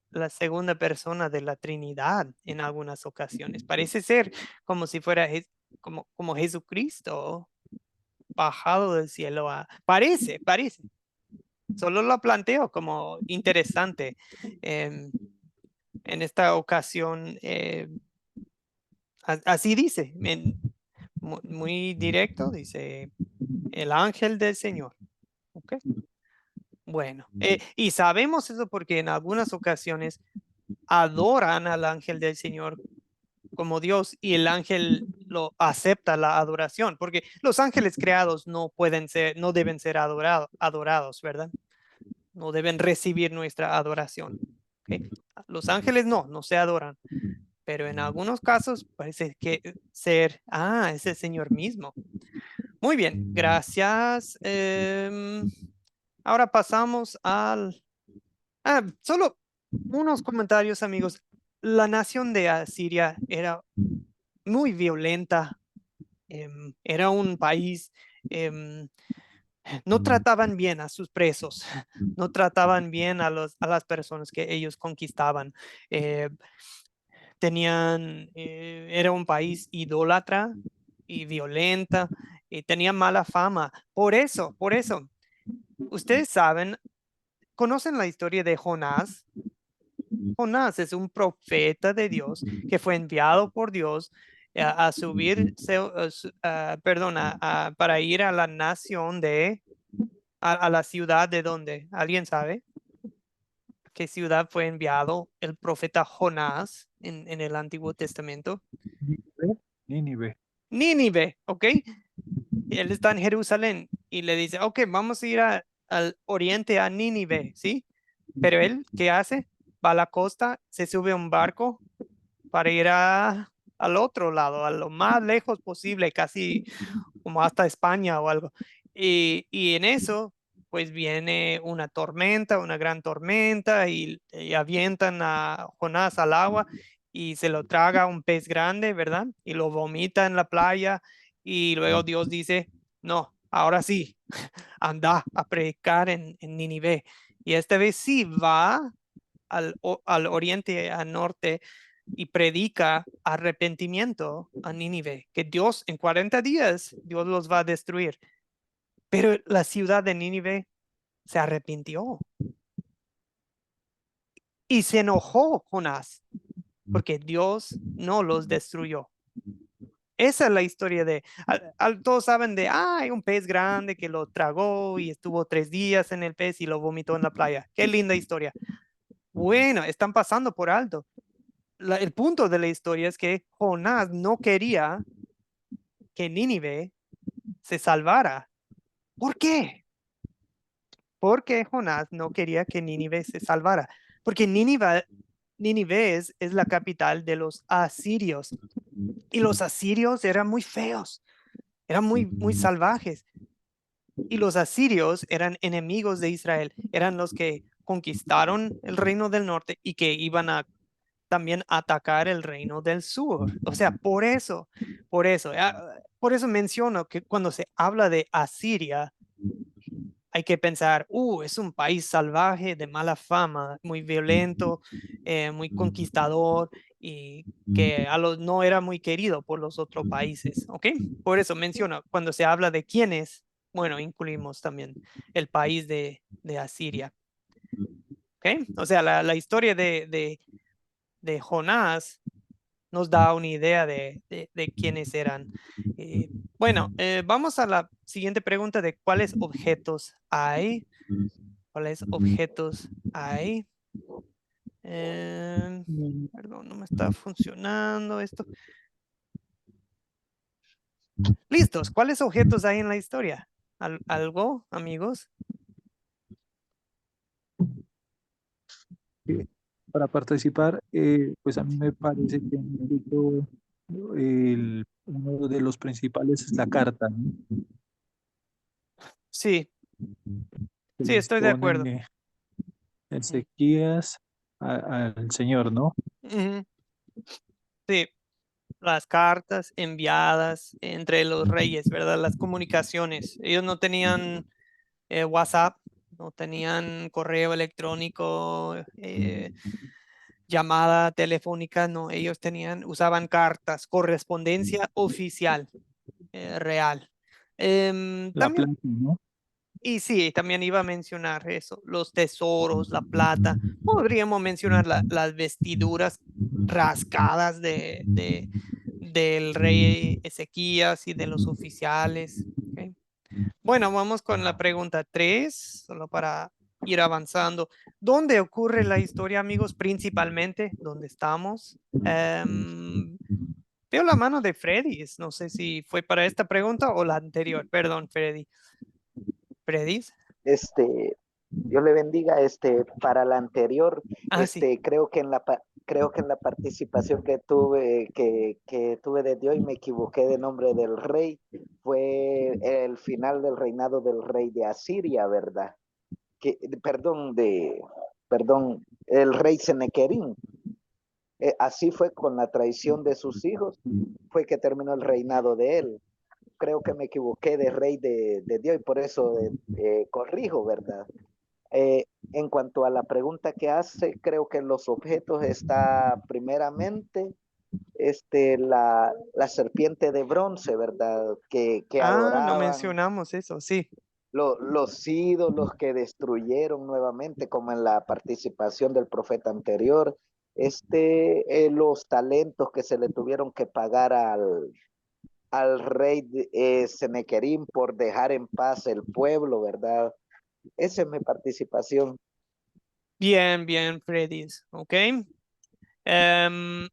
la segunda persona de la Trinidad en algunas ocasiones. Parece ser como si fuera como Jesucristo bajado del cielo. Parece. Solo lo planteo como interesante. En esta ocasión, así dice, muy directo, dice el ángel del Señor. ¿Ok? Bueno, y sabemos eso porque en algunas ocasiones adoran al ángel del Señor como Dios y el ángel lo acepta la adoración, porque los ángeles creados no deben ser adorados, ¿verdad? No deben recibir nuestra adoración. ¿Okay? Los ángeles no se adoran, pero en algunos casos parece que es el Señor mismo. Muy bien, gracias. Ahora pasamos solo unos comentarios, amigos. La nación de Asiria era muy violenta. Era un país, no trataban bien a sus presos, no trataban bien a las personas que ellos conquistaban. Era un país idólatra y violenta y tenía mala fama. Por eso, ustedes conocen la historia de Jonás. Jonás es un profeta de Dios que fue enviado por Dios a subir, para ir a la nación a la ciudad de donde, ¿alguien sabe qué ciudad fue enviado el profeta Jonás en el Antiguo Testamento? Nínive. Nínive, ¿ok? Él está en Jerusalén y le dice, ok, vamos a ir al oriente a Nínive, ¿sí? Pero él, ¿qué hace? Va a la costa, se sube a un barco para ir al otro lado, a lo más lejos posible, casi como hasta España o algo. Y en eso, pues viene una tormenta, una gran tormenta, y avientan a Jonás al agua y se lo traga un pez grande, ¿verdad? Y lo vomita en la playa y luego Dios dice, no, ahora sí, anda a predicar en Nínive. Y esta vez sí va al oriente, al norte, y predica arrepentimiento a Nínive, que Dios en 40 días, Dios los va a destruir. Pero la ciudad de Nínive se arrepintió. Y se enojó Jonás. porque Dios no los destruyó. Esa es la historia de, todos saben de, hay un pez grande que lo tragó y estuvo 3 días en el pez y lo vomitó en la playa. Qué linda historia. Bueno, están pasando por alto. El punto de la historia es que Jonás no quería que Nínive se salvara. ¿Por qué? Porque Jonás no quería que Nínive se salvara. Porque Nínive es la capital de los asirios. Y los asirios eran muy feos, eran muy salvajes. Y los asirios eran enemigos de Israel, eran los que conquistaron el reino del norte y que iban a también atacar el reino del sur. O sea, por eso menciono que cuando se habla de Asiria, hay que pensar, es un país salvaje, de mala fama, muy violento, muy conquistador y que no era muy querido por los otros países, ¿ok? Por eso menciono, cuando se habla de quiénes, bueno, incluimos también el país de Asiria, ¿ok? O sea, la historia de Jonás nos da una idea de quiénes eran. Bueno, vamos a la siguiente pregunta de cuáles objetos hay. ¿Cuáles objetos hay? Perdón, no me está funcionando esto. Listos. ¿Cuáles objetos hay en la historia? ¿Algo, amigos? Para participar, pues a mí me parece que en efecto, uno de los principales es la carta, ¿no? Sí, Que sí, les estoy de acuerdo. pone Ezequías al Señor, ¿no? Ujú. Sí, las cartas enviadas entre los reyes, ¿verdad? Las comunicaciones. Ellos no tenían WhatsApp, no tenían correo electrónico, llamada telefónica, no, ellos usaban cartas, correspondencia oficial, real. La También, plata, ¿no? y sí, también iba a mencionar eso, los tesoros, la plata. Podríamos mencionar las vestiduras rascadas del rey Ezequías y de los oficiales. ¿Ok? Bueno, vamos con la pregunta 3, solo para ir avanzando. ¿Dónde ocurre la historia, amigos? Principalmente, ¿dónde estamos? Veo la mano de Freddy. No sé si fue para esta pregunta o la anterior. Perdón, Freddy. ¿Freddy? Dios le bendiga, para la anterior, Ah, sí. creo que en la participación que tuve, que tuve desde hoy, me equivoqué de nombre del rey, fue el final del reinado del rey de Asiria, ¿verdad? Perdón, el rey Senequerín. Así fue con la traición de sus hijos, fue que terminó el reinado de él. Creo que me equivoqué de rey de Dios y por eso corrijo, ¿verdad? En cuanto a la pregunta que hace, creo que en los objetos está primeramente la serpiente de bronce, ¿verdad? Que No adoraban mencionamos eso, sí. los ídolos que destruyeron nuevamente, como en la participación del profeta anterior, los talentos que se le tuvieron que pagar al rey Senequerín por dejar en paz el pueblo, ¿verdad? Esa es mi participación. Bien, bien, Freddy. Ok.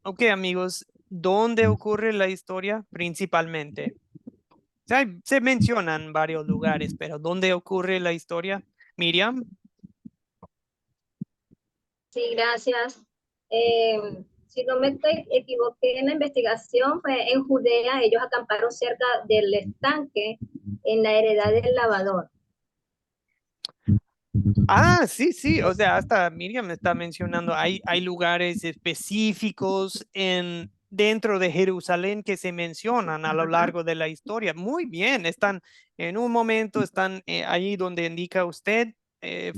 Ok, amigos, ¿dónde ocurre la historia principalmente? Se mencionan varios lugares, pero ¿dónde ocurre la historia? Miriam. Sí, gracias. Si no me equivoqué en la investigación, fue en Judea, ellos acamparon cerca del estanque en la heredad del lavador. Sí, sí, o sea, hasta Miriam me está mencionando, hay lugares específicos dentro de Jerusalén que se mencionan a lo largo de la historia. Muy bien, están en un momento, están ahí donde indica usted,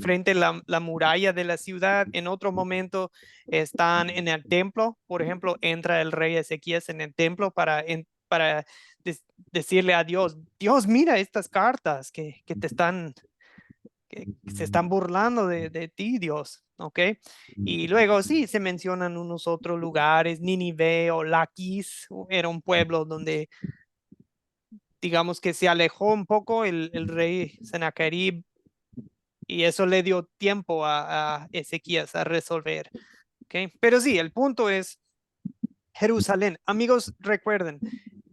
frente a la muralla de la ciudad, en otro momento están en el templo, por ejemplo, entra el rey Ezequías en el templo para decirle a Dios, Dios, mira estas cartas que te están que se están burlando de ti, Dios, ¿ok? Y luego sí, se mencionan unos otros lugares, Nínive o Laquis, era un pueblo donde, digamos que se alejó un poco el rey Sennacherib y eso le dio tiempo a Ezequías a resolver, ¿ok? Pero sí, el punto es Jerusalén. Amigos, recuerden,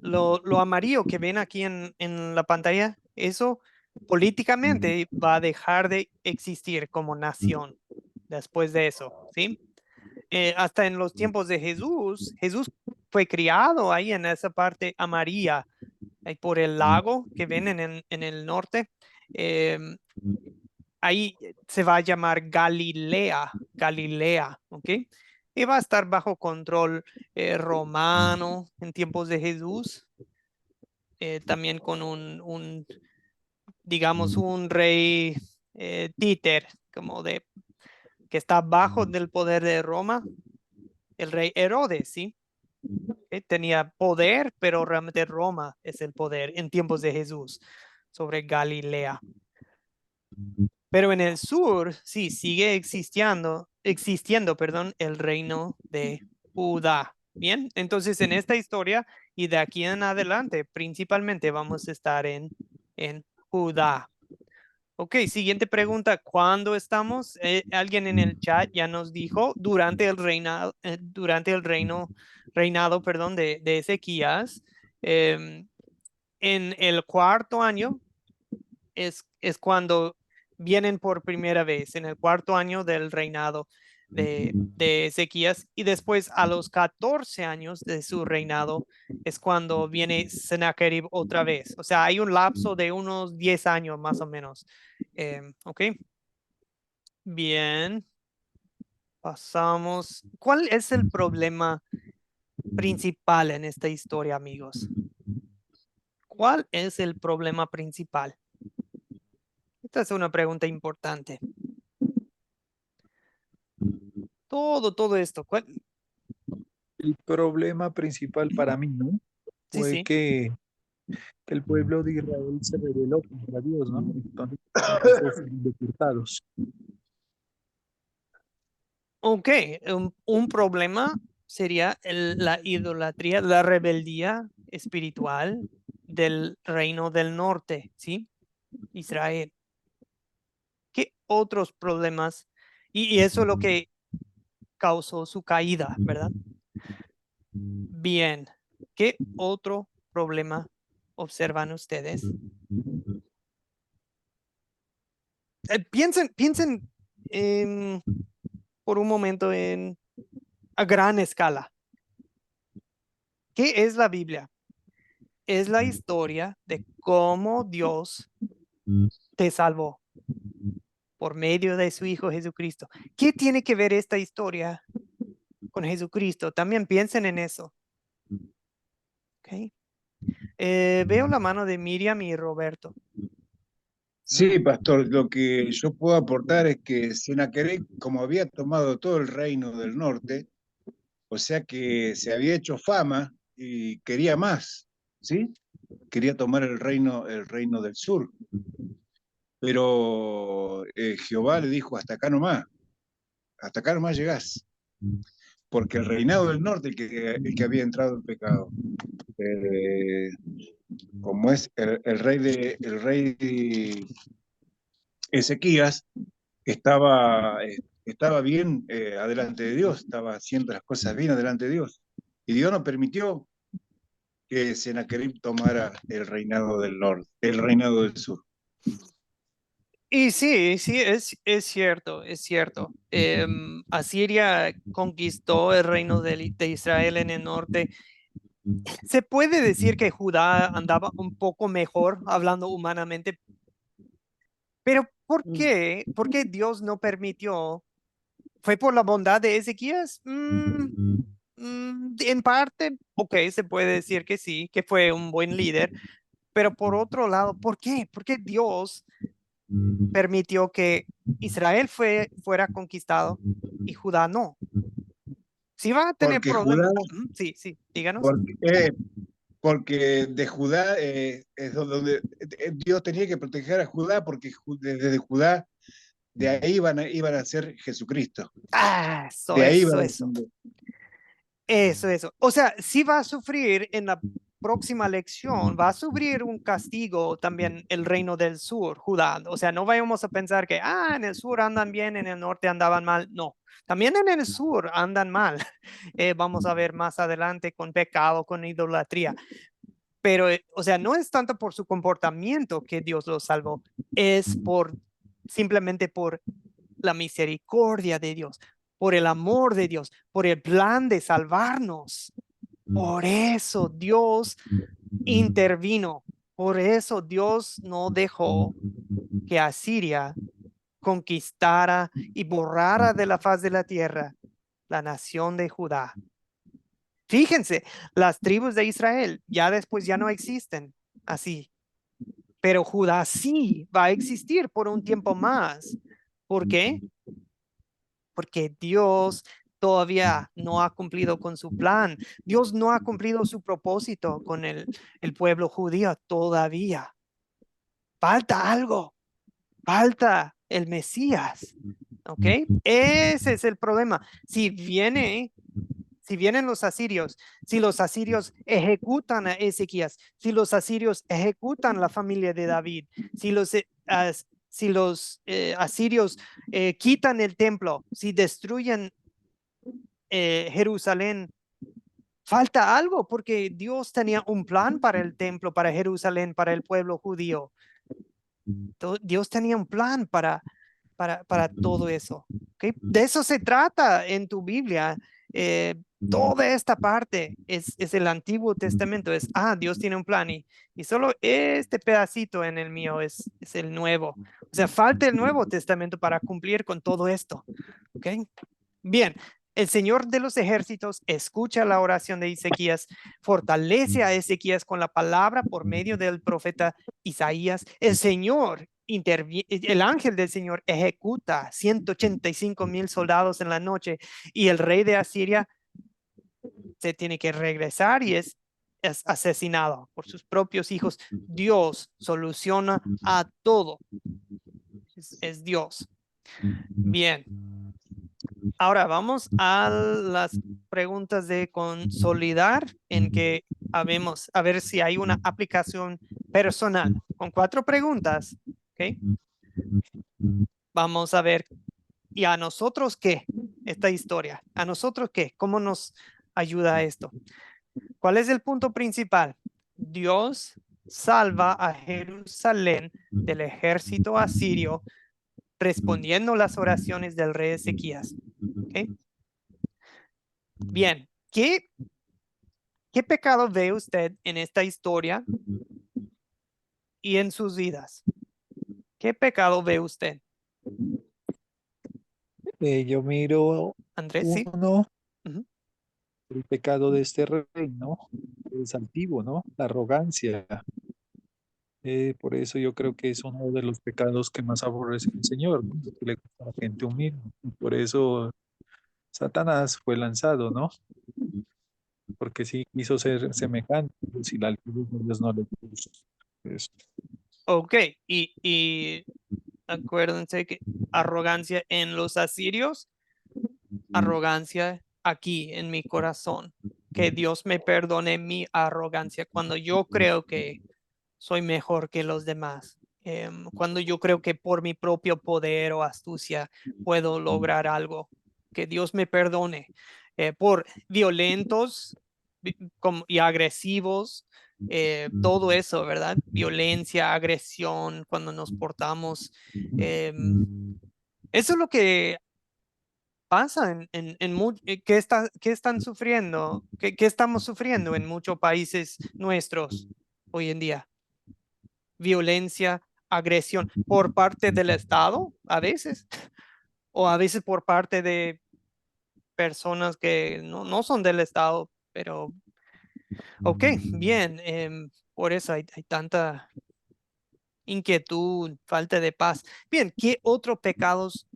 lo amarillo que ven aquí en la pantalla, eso políticamente va a dejar de existir como nación después de eso, ¿sí? Hasta en los tiempos de Jesús, Jesús fue criado ahí en esa parte amarilla, ahí por el lago que ven en el norte. Ahí se va a llamar Galilea, ¿ok? Y va a estar bajo control romano en tiempos de Jesús, también con digamos, un rey títer, como de, que está bajo del poder de Roma, el rey Herodes, ¿sí? Tenía poder, pero realmente Roma es el poder en tiempos de Jesús sobre Galilea. Pero en el sur, sí, sigue existiendo, perdón, el reino de Judá. Bien, entonces en esta historia y de aquí en adelante, principalmente vamos a estar en Judá. Ok, siguiente pregunta, ¿cuándo estamos? Alguien en el chat ya nos dijo durante el reinado, perdón, de Ezequías. En el cuarto año es cuando vienen por primera vez, en el cuarto año del reinado de Ezequías, y después a los 14 años de su reinado es cuando viene Sennacherib otra vez. O sea, hay un lapso de unos 10 años más o menos. Ok. Bien. Pasamos. ¿Cuál es el problema principal en esta historia, amigos? ¿Cuál es el problema principal? Esta es una pregunta importante. Todo esto. El problema principal para mí, ¿no? Sí, Fue sí. que el pueblo de Israel se rebeló contra Dios, ¿no? Entonces, fueron deportados. Ok, un problema sería la idolatría, la rebeldía espiritual del reino del norte, ¿sí? Israel. ¿Qué otros problemas? Y eso es lo que causó su caída, ¿verdad? Bien, ¿qué otro problema observan ustedes? Piensen por un momento a gran escala. ¿Qué es la Biblia? Es la historia de cómo Dios te salvó por medio de su Hijo Jesucristo. ¿Qué tiene que ver esta historia con Jesucristo? También piensen en eso. ¿Okay? Veo la mano de Miriam y Roberto. Sí, pastor, lo que yo puedo aportar es que Sennacherib, como había tomado todo el reino del norte, o sea que se había hecho fama y quería más, ¿sí? Quería tomar el reino del sur. Pero Jehová le dijo, hasta acá nomás llegás. Porque el reinado del norte, el que había entrado en pecado, como es el rey Ezequías, estaba bien adelante de Dios, estaba haciendo las cosas bien adelante de Dios. Y Dios no permitió que Sennacherib tomara el reinado del norte, el reinado del sur. Y sí, es cierto, es cierto. Asiria conquistó el reino de Israel en el norte. Se puede decir que Judá andaba un poco mejor, hablando humanamente, pero ¿por qué? ¿Por qué Dios no permitió? ¿Fue por la bondad de Ezequías? En parte, ok, se puede decir que sí, que fue un buen líder, pero por otro lado, ¿por qué? ¿Por qué Dios permitió que Israel fuera conquistado y Judá no? Sí va a tener Porque Judá, problemas. Sí, díganos. porque de Judá es donde Dios tenía que proteger a Judá, porque desde Judá, de ahí iban a ser Jesucristo. De ahí iban a descender. Eso. O sea, sí va a sufrir en la próxima lección, va a sufrir un castigo también el reino del sur, Judá. O sea, no vayamos a pensar que, en el sur andan bien, en el norte andaban mal. No, también en el sur andan mal. Vamos a ver más adelante con pecado, con idolatría. Pero, o sea, no es tanto por su comportamiento que Dios los salvó, es simplemente por la misericordia de Dios, por el amor de Dios, por el plan de salvarnos. Por eso Dios intervino, por eso Dios no dejó que Asiria conquistara y borrara de la faz de la tierra la nación de Judá. Fíjense, las tribus de Israel ya después ya no existen así, pero Judá sí va a existir por un tiempo más. ¿Por qué? Porque Dios todavía no ha cumplido con su plan. Dios no ha cumplido su propósito con el pueblo judío todavía. Falta algo, falta el Mesías. ¿Ok? Ese es el problema. Si vienen los asirios, si los asirios ejecutan a Ezequías, si los asirios ejecutan la familia de David, si los asirios quitan el templo, si destruyen Jerusalén, falta algo porque Dios tenía un plan para el templo, para Jerusalén, para el pueblo judío. Dios tenía un plan para todo eso. ¿Okay? De eso se trata en tu Biblia. Toda esta parte es el Antiguo Testamento. Dios tiene un plan y solo este pedacito en el mío es el Nuevo. O sea, falta el Nuevo Testamento para cumplir con todo esto. ¿Okay? Bien. El Señor de los ejércitos escucha la oración de Ezequías, fortalece a Ezequías con la palabra por medio del profeta Isaías. El Señor el ángel del Señor ejecuta 185,000 soldados en la noche y el rey de Asiria se tiene que regresar y es asesinado por sus propios hijos. Dios soluciona a todo. Es Dios. Bien. Ahora vamos a las preguntas de consolidar en que a ver si hay una aplicación personal con 4 preguntas. ¿Okay? Vamos a ver, ¿y a nosotros qué? Esta historia, ¿a nosotros qué? ¿Cómo nos ayuda esto? ¿Cuál es el punto principal? Dios salva a Jerusalén del ejército asirio respondiendo las oraciones del rey Ezequías. ¿Okay? Bien, ¿qué pecado ve usted en esta historia y en sus vidas? ¿Qué pecado ve usted? Yo miro Andrés, sí. El pecado de este reino es antiguo, ¿no? La arrogancia. Por eso yo creo que es uno de los pecados que más aborrece el Señor, ¿no? Que le gusta a la gente humilde. Y por eso Satanás fue lanzado, ¿no? Porque sí quiso ser semejante, si la altivez de Dios no le gusta. Ok, y acuérdense que arrogancia en los asirios, arrogancia aquí en mi corazón. Que Dios me perdone mi arrogancia cuando yo creo que soy mejor que los demás. Cuando yo creo que por mi propio poder o astucia puedo lograr algo. Que Dios me perdone por violentos y agresivos. Todo eso, ¿verdad? Violencia, agresión, cuando nos portamos. Eso es lo que pasa ¿qué están sufriendo? ¿Qué estamos sufriendo en muchos países nuestros hoy en día? Violencia, agresión por parte del Estado, a veces, o a veces por parte de personas que no son del Estado, pero ok, bien, por eso hay tanta inquietud, falta de paz. Bien, ¿qué otros pecados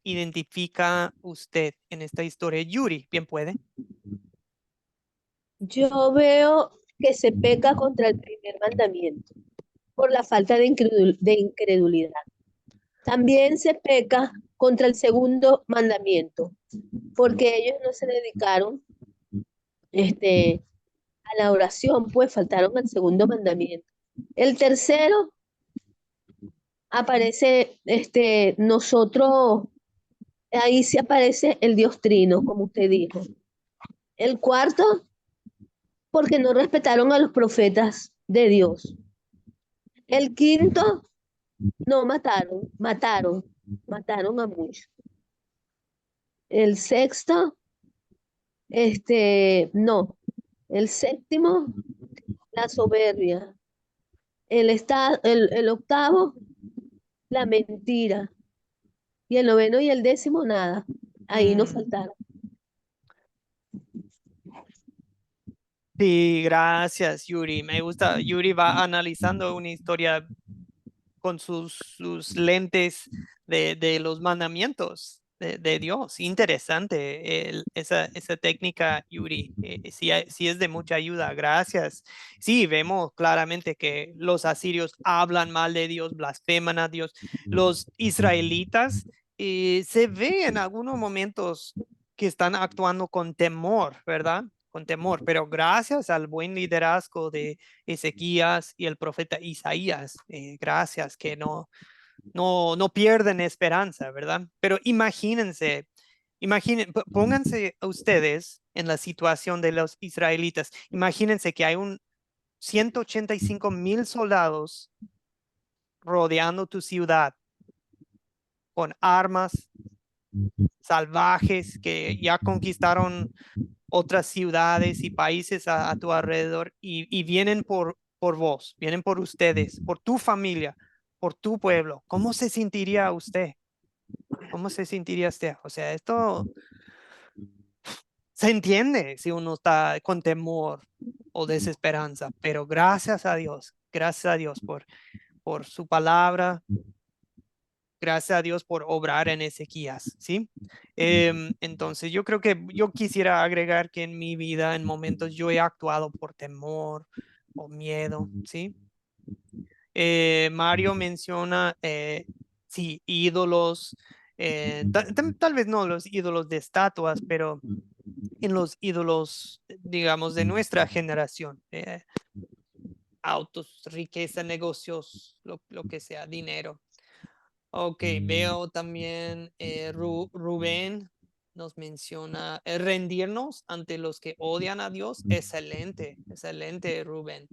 identifica usted en esta historia? Yuri, bien puede. Yo veo que se peca contra el primer mandamiento por la falta de incredulidad. También se peca contra el segundo mandamiento, porque ellos no se dedicaron a la oración, pues faltaron al segundo mandamiento. El tercero aparece, nosotros, ahí sí aparece el Dios Trino, como usted dijo. El cuarto, porque no respetaron a los profetas de Dios. El quinto, no mataron a muchos. El sexto, no. El séptimo, la soberbia. El octavo, la mentira. Y el noveno y el décimo, nada. Ahí nos faltaron. Sí, gracias, Yuri. Me gusta, Yuri va analizando una historia con sus lentes de los mandamientos de Dios. Interesante esa técnica, Yuri. Sí es de mucha ayuda. Gracias. Sí, vemos claramente que los asirios hablan mal de Dios, blasfeman a Dios. Los israelitas se ve en algunos momentos que están actuando con temor, ¿verdad? Con temor, pero gracias al buen liderazgo de Ezequías y el profeta Isaías, gracias que no pierden esperanza, ¿verdad? Pero pónganse ustedes en la situación de los israelitas. Imagínense que hay 185,000 soldados rodeando tu ciudad con armas salvajes que ya conquistaron otras ciudades y países a tu alrededor y vienen por vos, vienen por ustedes, por tu familia, por tu pueblo. ¿Cómo se sentiría usted? ¿Cómo se sentiría usted? O sea, esto se entiende si uno está con temor o desesperanza, pero gracias a Dios por su palabra, gracias a Dios por obrar en Ezequías, ¿sí? Entonces yo creo que yo quisiera agregar que en mi vida, en momentos, yo he actuado por temor o miedo, ¿sí? Mario menciona, sí, ídolos, tal vez no los ídolos de estatuas, pero en los ídolos, digamos, de nuestra generación, autos, riqueza, negocios, lo que sea, dinero. Ok, veo también Rubén nos menciona rendirnos ante los que odian a Dios. Excelente, excelente, Rubén.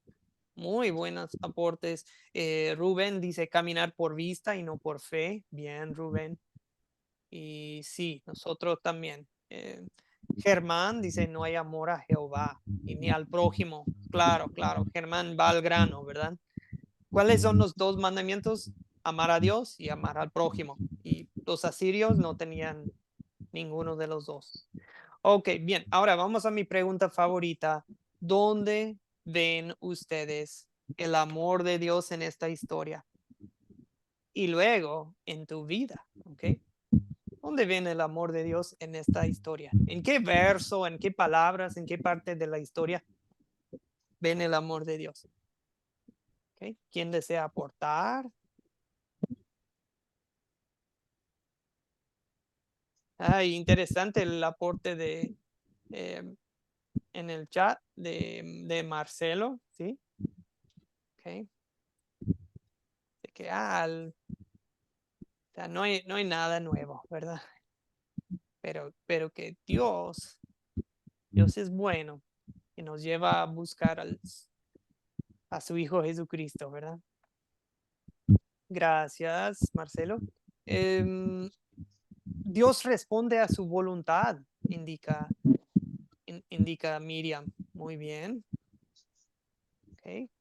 Muy buenos aportes. Rubén dice caminar por vista y no por fe. Bien, Rubén. Y sí, nosotros también. Germán dice no hay amor a Jehová y ni al prójimo. Claro, claro. Germán va al grano, ¿verdad? ¿Cuáles son los dos mandamientos? Amar a Dios y amar al prójimo. Y los asirios no tenían ninguno de los dos. Ok, bien. Ahora vamos a mi pregunta favorita. ¿Dónde ven ustedes el amor de Dios en esta historia? Y luego en tu vida, ¿ok? ¿Dónde ven el amor de Dios en esta historia? ¿En qué verso, en qué palabras, en qué parte de la historia ven el amor de Dios? ¿Okay? ¿Quién desea aportar? Interesante el aporte en el chat de Marcelo, ¿sí? Okay. De que o sea, no hay nada nuevo, ¿verdad? Pero que Dios es bueno y nos lleva a buscar a su Hijo Jesucristo, ¿verdad? Gracias, Marcelo. Dios responde a su voluntad, indica Miriam. Muy bien. Okay.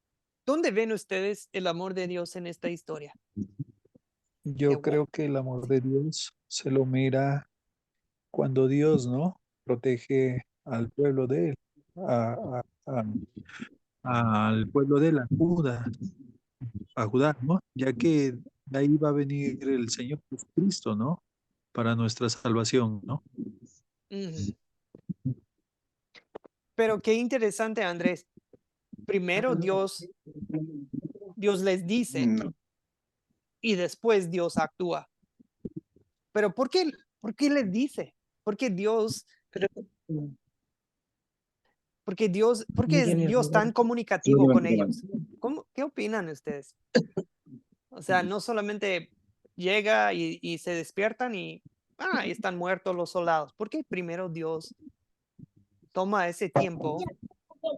¿Dónde ven ustedes el amor de Dios en esta historia? Yo creo que el amor de Dios se lo mira cuando Dios, ¿no? Protege al pueblo de él, al pueblo de la a Judá, ¿no? Ya que de ahí va a venir el Señor Jesucristo, ¿no? Para nuestra salvación, ¿no? Pero qué interesante, Andrés. primero Dios les dice No. y después Dios actúa. Pero ¿por qué les dice? Porque Dios es Dios tan comunicativo con ellos. ¿Qué opinan ustedes? O sea, no solamente llega y se despiertan y están muertos los soldados. ¿Por qué primero Dios toma ese tiempo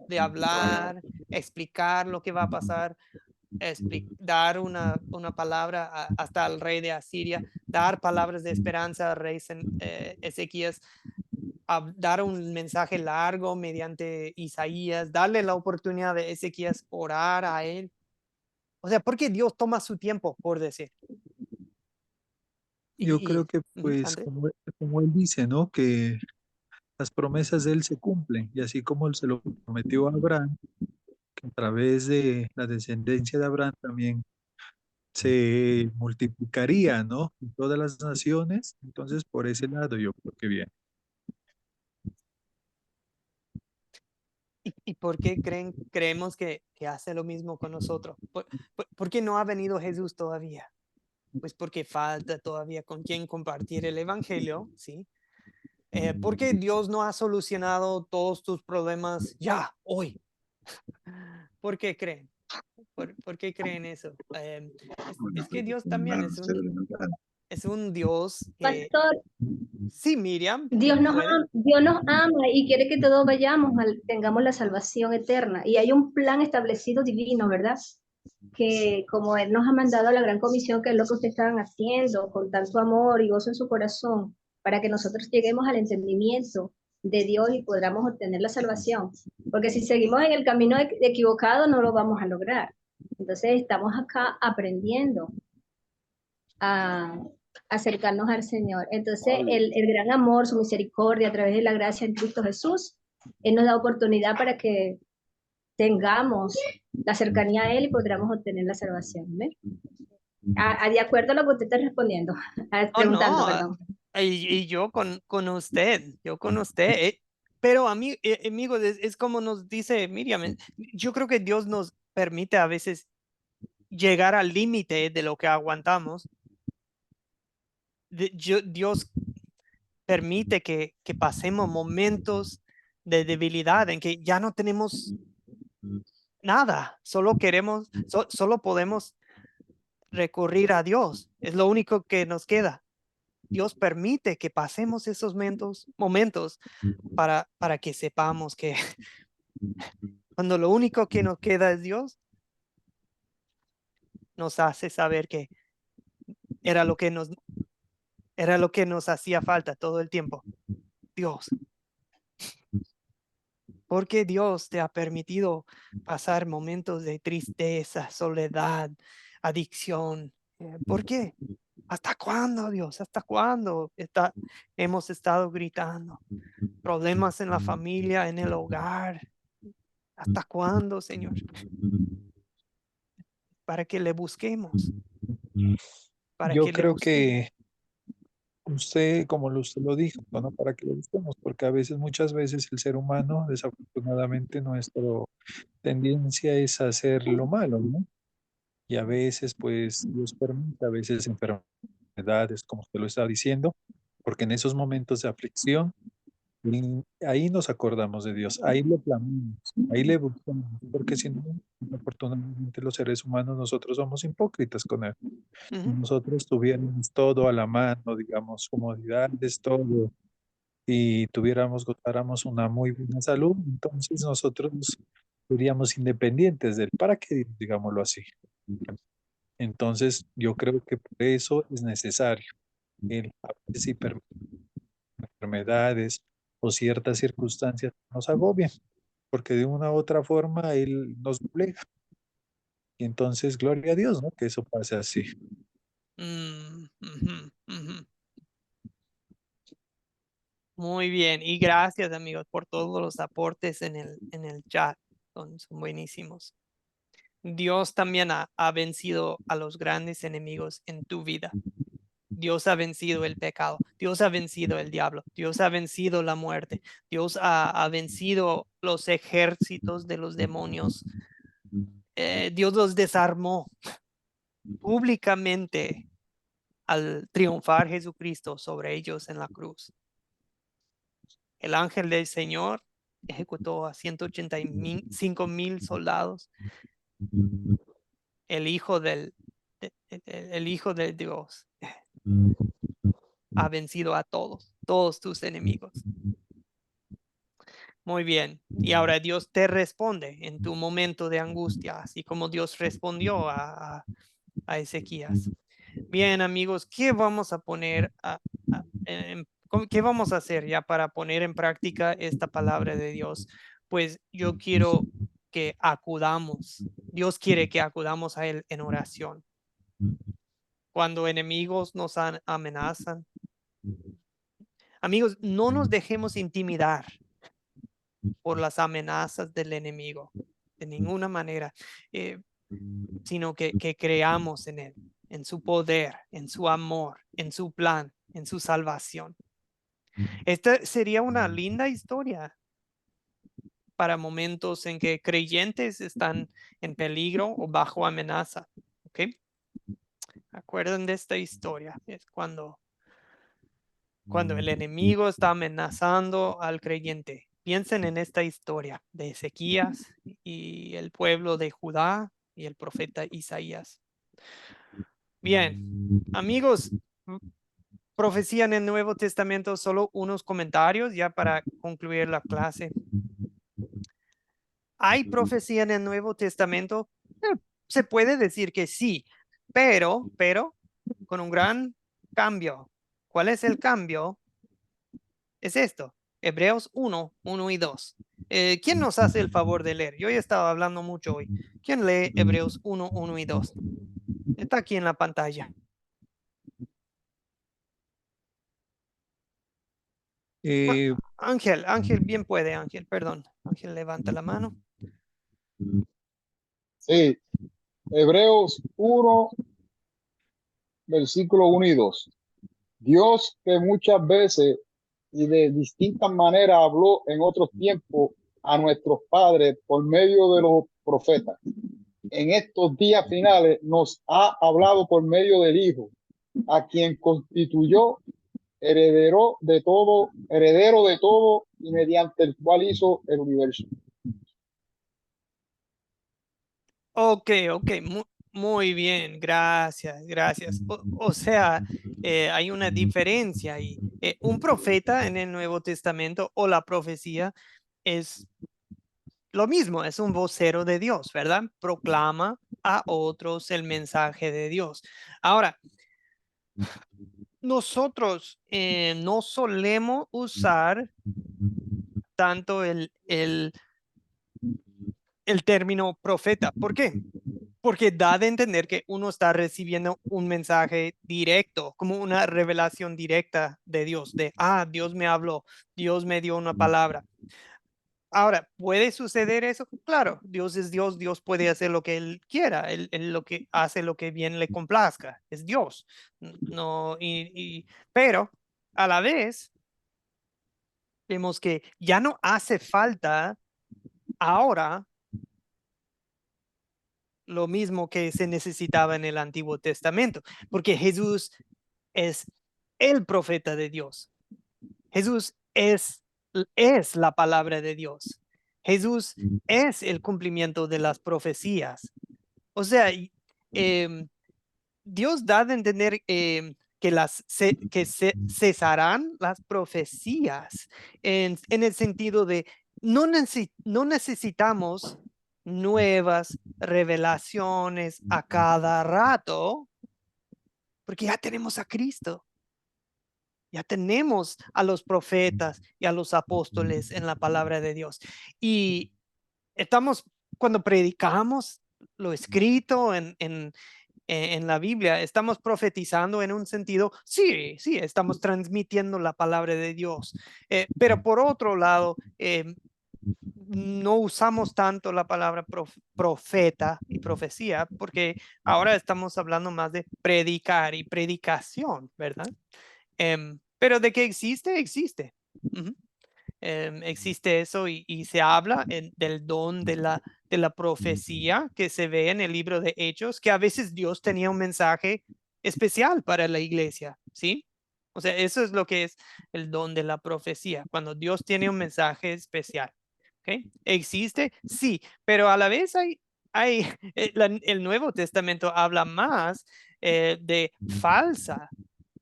de hablar, explicar lo que va a pasar, dar una palabra hasta al rey de Asiria, dar palabras de esperanza al rey Ezequías, dar un mensaje largo mediante Isaías, darle la oportunidad de Ezequías orar a él? O sea, ¿por qué Dios toma su tiempo, por decir? Yo creo que pues Andrés. como él dice, ¿no? Que las promesas de él se cumplen y así como él se lo prometió a Abraham, que a través de la descendencia de Abraham también se multiplicaría, ¿no? En todas las naciones. Entonces, por ese lado, yo creo que bien. ¿Y por qué creemos que hace lo mismo con nosotros? ¿Por qué no ha venido Jesús todavía? Pues porque falta todavía con quien compartir el evangelio, ¿sí? ¿Por qué Dios no ha solucionado todos tus problemas ya, hoy? ¿Por qué creen? ¿Por qué creen eso? Es que Dios también es un Dios que... Pastor, Sí, Miriam, ¿puede? Dios nos ama y quiere que todos vayamos, tengamos la salvación eterna. Y hay un plan establecido divino, ¿verdad? Que como Él nos ha mandado a la gran comisión, que es lo que ustedes estaban haciendo, con tanto amor y gozo en su corazón, para que nosotros lleguemos al entendimiento de Dios y podamos obtener la salvación. Porque si seguimos en el camino equivocado, no lo vamos a lograr. Entonces estamos acá aprendiendo a acercarnos al Señor. Entonces, el gran amor, su misericordia a través de la gracia en Cristo Jesús, Él nos da oportunidad para que tengamos la cercanía a Él y podamos obtener la salvación. ¿Ves? De acuerdo a lo que usted está respondiendo, preguntando, No, perdón. y yo con usted, pero amigo, es como nos dice Miriam, yo creo que Dios nos permite a veces llegar al límite de lo que aguantamos. Dios permite que pasemos momentos de debilidad en que ya no tenemos nada, solo podemos recurrir a Dios, es lo único que nos queda. Dios permite que pasemos esos momentos para que sepamos que cuando lo único que nos queda es Dios, nos hace saber que era lo que nos hacía falta todo el tiempo. Dios. Porque Dios te ha permitido pasar momentos de tristeza, soledad, adicción. ¿Por qué? ¿Hasta cuándo, Dios? ¿Hasta cuándo hemos estado gritando? Problemas en la familia, en el hogar. ¿Hasta cuándo, Señor? Para que le busquemos. Yo creo que usted, como usted lo dijo, ¿no? Para que lo busquemos, porque a veces, muchas veces el ser humano, desafortunadamente, nuestra tendencia es a hacer lo malo, ¿no? Y a veces, pues, Dios permite, a veces enfermedades, como usted lo está diciendo, porque en esos momentos de aflicción, ahí nos acordamos de Dios, ahí lo clamamos, ahí le buscamos, porque si no, afortunadamente los seres humanos, nosotros somos hipócritas con Él. Si nosotros tuviéramos todo a la mano, digamos, comodidades, todo, y gozáramos una muy buena salud, entonces nosotros seríamos independientes de Él. ¿Para qué, digámoslo así? Entonces, yo creo que por eso es necesario el a veces si permite enfermedades o ciertas circunstancias nos agobian, porque de una u otra forma Él nos obliga. Y entonces, gloria a Dios, ¿no? Que eso pase así. Muy bien, y gracias, amigos, por todos los aportes en el chat. Son buenísimos. Dios también ha vencido a los grandes enemigos en tu vida. Dios ha vencido el pecado, Dios ha vencido el diablo, Dios ha vencido la muerte, Dios ha vencido los ejércitos de los demonios. Dios los desarmó públicamente al triunfar Jesucristo sobre ellos en la cruz. El ángel del Señor ejecutó a 185,000 soldados. El Hijo del Dios ha vencido a todos tus enemigos. Muy bien. Y ahora Dios te responde en tu momento de angustia, así como Dios respondió a Ezequías. Bien, amigos, ¿qué vamos a poner qué vamos a hacer ya para poner en práctica esta palabra de Dios? Pues yo quiero que acudamos. Dios quiere que acudamos a Él en oración. Cuando enemigos nos amenazan. Amigos, no nos dejemos intimidar por las amenazas del enemigo, de ninguna manera, sino que creamos en Él, en su poder, en su amor, en su plan, en su salvación. Esta sería una linda historia para momentos en que creyentes están en peligro o bajo amenaza. ¿Ok? ¿Acuerdan de esta historia? Es cuando el enemigo está amenazando al creyente. Piensen en esta historia de Ezequías y el pueblo de Judá y el profeta Isaías. Bien, amigos, profecía en el Nuevo Testamento, solo unos comentarios ya para concluir la clase. ¿Hay profecía en el Nuevo Testamento? Se puede decir que sí, pero con un gran cambio. ¿Cuál es el cambio? Es esto, Hebreos 1, 1 y 2. ¿Quién nos hace el favor de leer? Yo ya estaba hablando mucho hoy. ¿Quién lee Hebreos 1, 1 y 2? Está aquí en la pantalla. Ángel, bien puede, Ángel, perdón. Ángel, levanta la mano. Sí, Hebreos 1, versículo 1 y 2. Dios, que muchas veces y de distintas maneras habló en otros tiempos a nuestros padres por medio de los profetas, en estos días finales nos ha hablado por medio del Hijo, a quien constituyó heredero de todo y mediante el cual hizo el universo. Ok, muy bien, gracias. O sea, hay una diferencia ahí. Un profeta en el Nuevo Testamento o la profecía es lo mismo, es un vocero de Dios, ¿verdad? Proclama a otros el mensaje de Dios. Ahora, nosotros no solemos usar tanto el término profeta. ¿Por qué? Porque da de entender que uno está recibiendo un mensaje directo, como una revelación directa de Dios, Dios me habló, Dios me dio una palabra. Ahora, ¿puede suceder eso? Claro, Dios es Dios, Dios puede hacer lo que Él quiera, Él lo que hace lo que bien le complazca, es Dios. No, pero a la vez, vemos que ya no hace falta ahora lo mismo que se necesitaba en el Antiguo Testamento, porque Jesús es el profeta de Dios. Jesús es la palabra de Dios. Jesús es el cumplimiento de las profecías. O sea, Dios da de entender que cesarán las profecías en el sentido de no necesitamos nuevas revelaciones a cada rato, porque ya tenemos a Cristo. Ya tenemos a los profetas y a los apóstoles en la palabra de Dios. Y cuando predicamos lo escrito en la Biblia, estamos profetizando en un sentido, sí, estamos transmitiendo la palabra de Dios. Pero por otro lado, no usamos tanto la palabra profeta y profecía, porque ahora estamos hablando más de predicar y predicación, ¿verdad? Pero de que existe, existe. Existe eso y se habla del don de la profecía que se ve en el libro de Hechos, que a veces Dios tenía un mensaje especial para la iglesia, ¿sí? O sea, eso es lo que es el don de la profecía, cuando Dios tiene un mensaje especial. ¿Okay? ¿Existe? Sí, pero a la vez hay el Nuevo Testamento habla más de falsa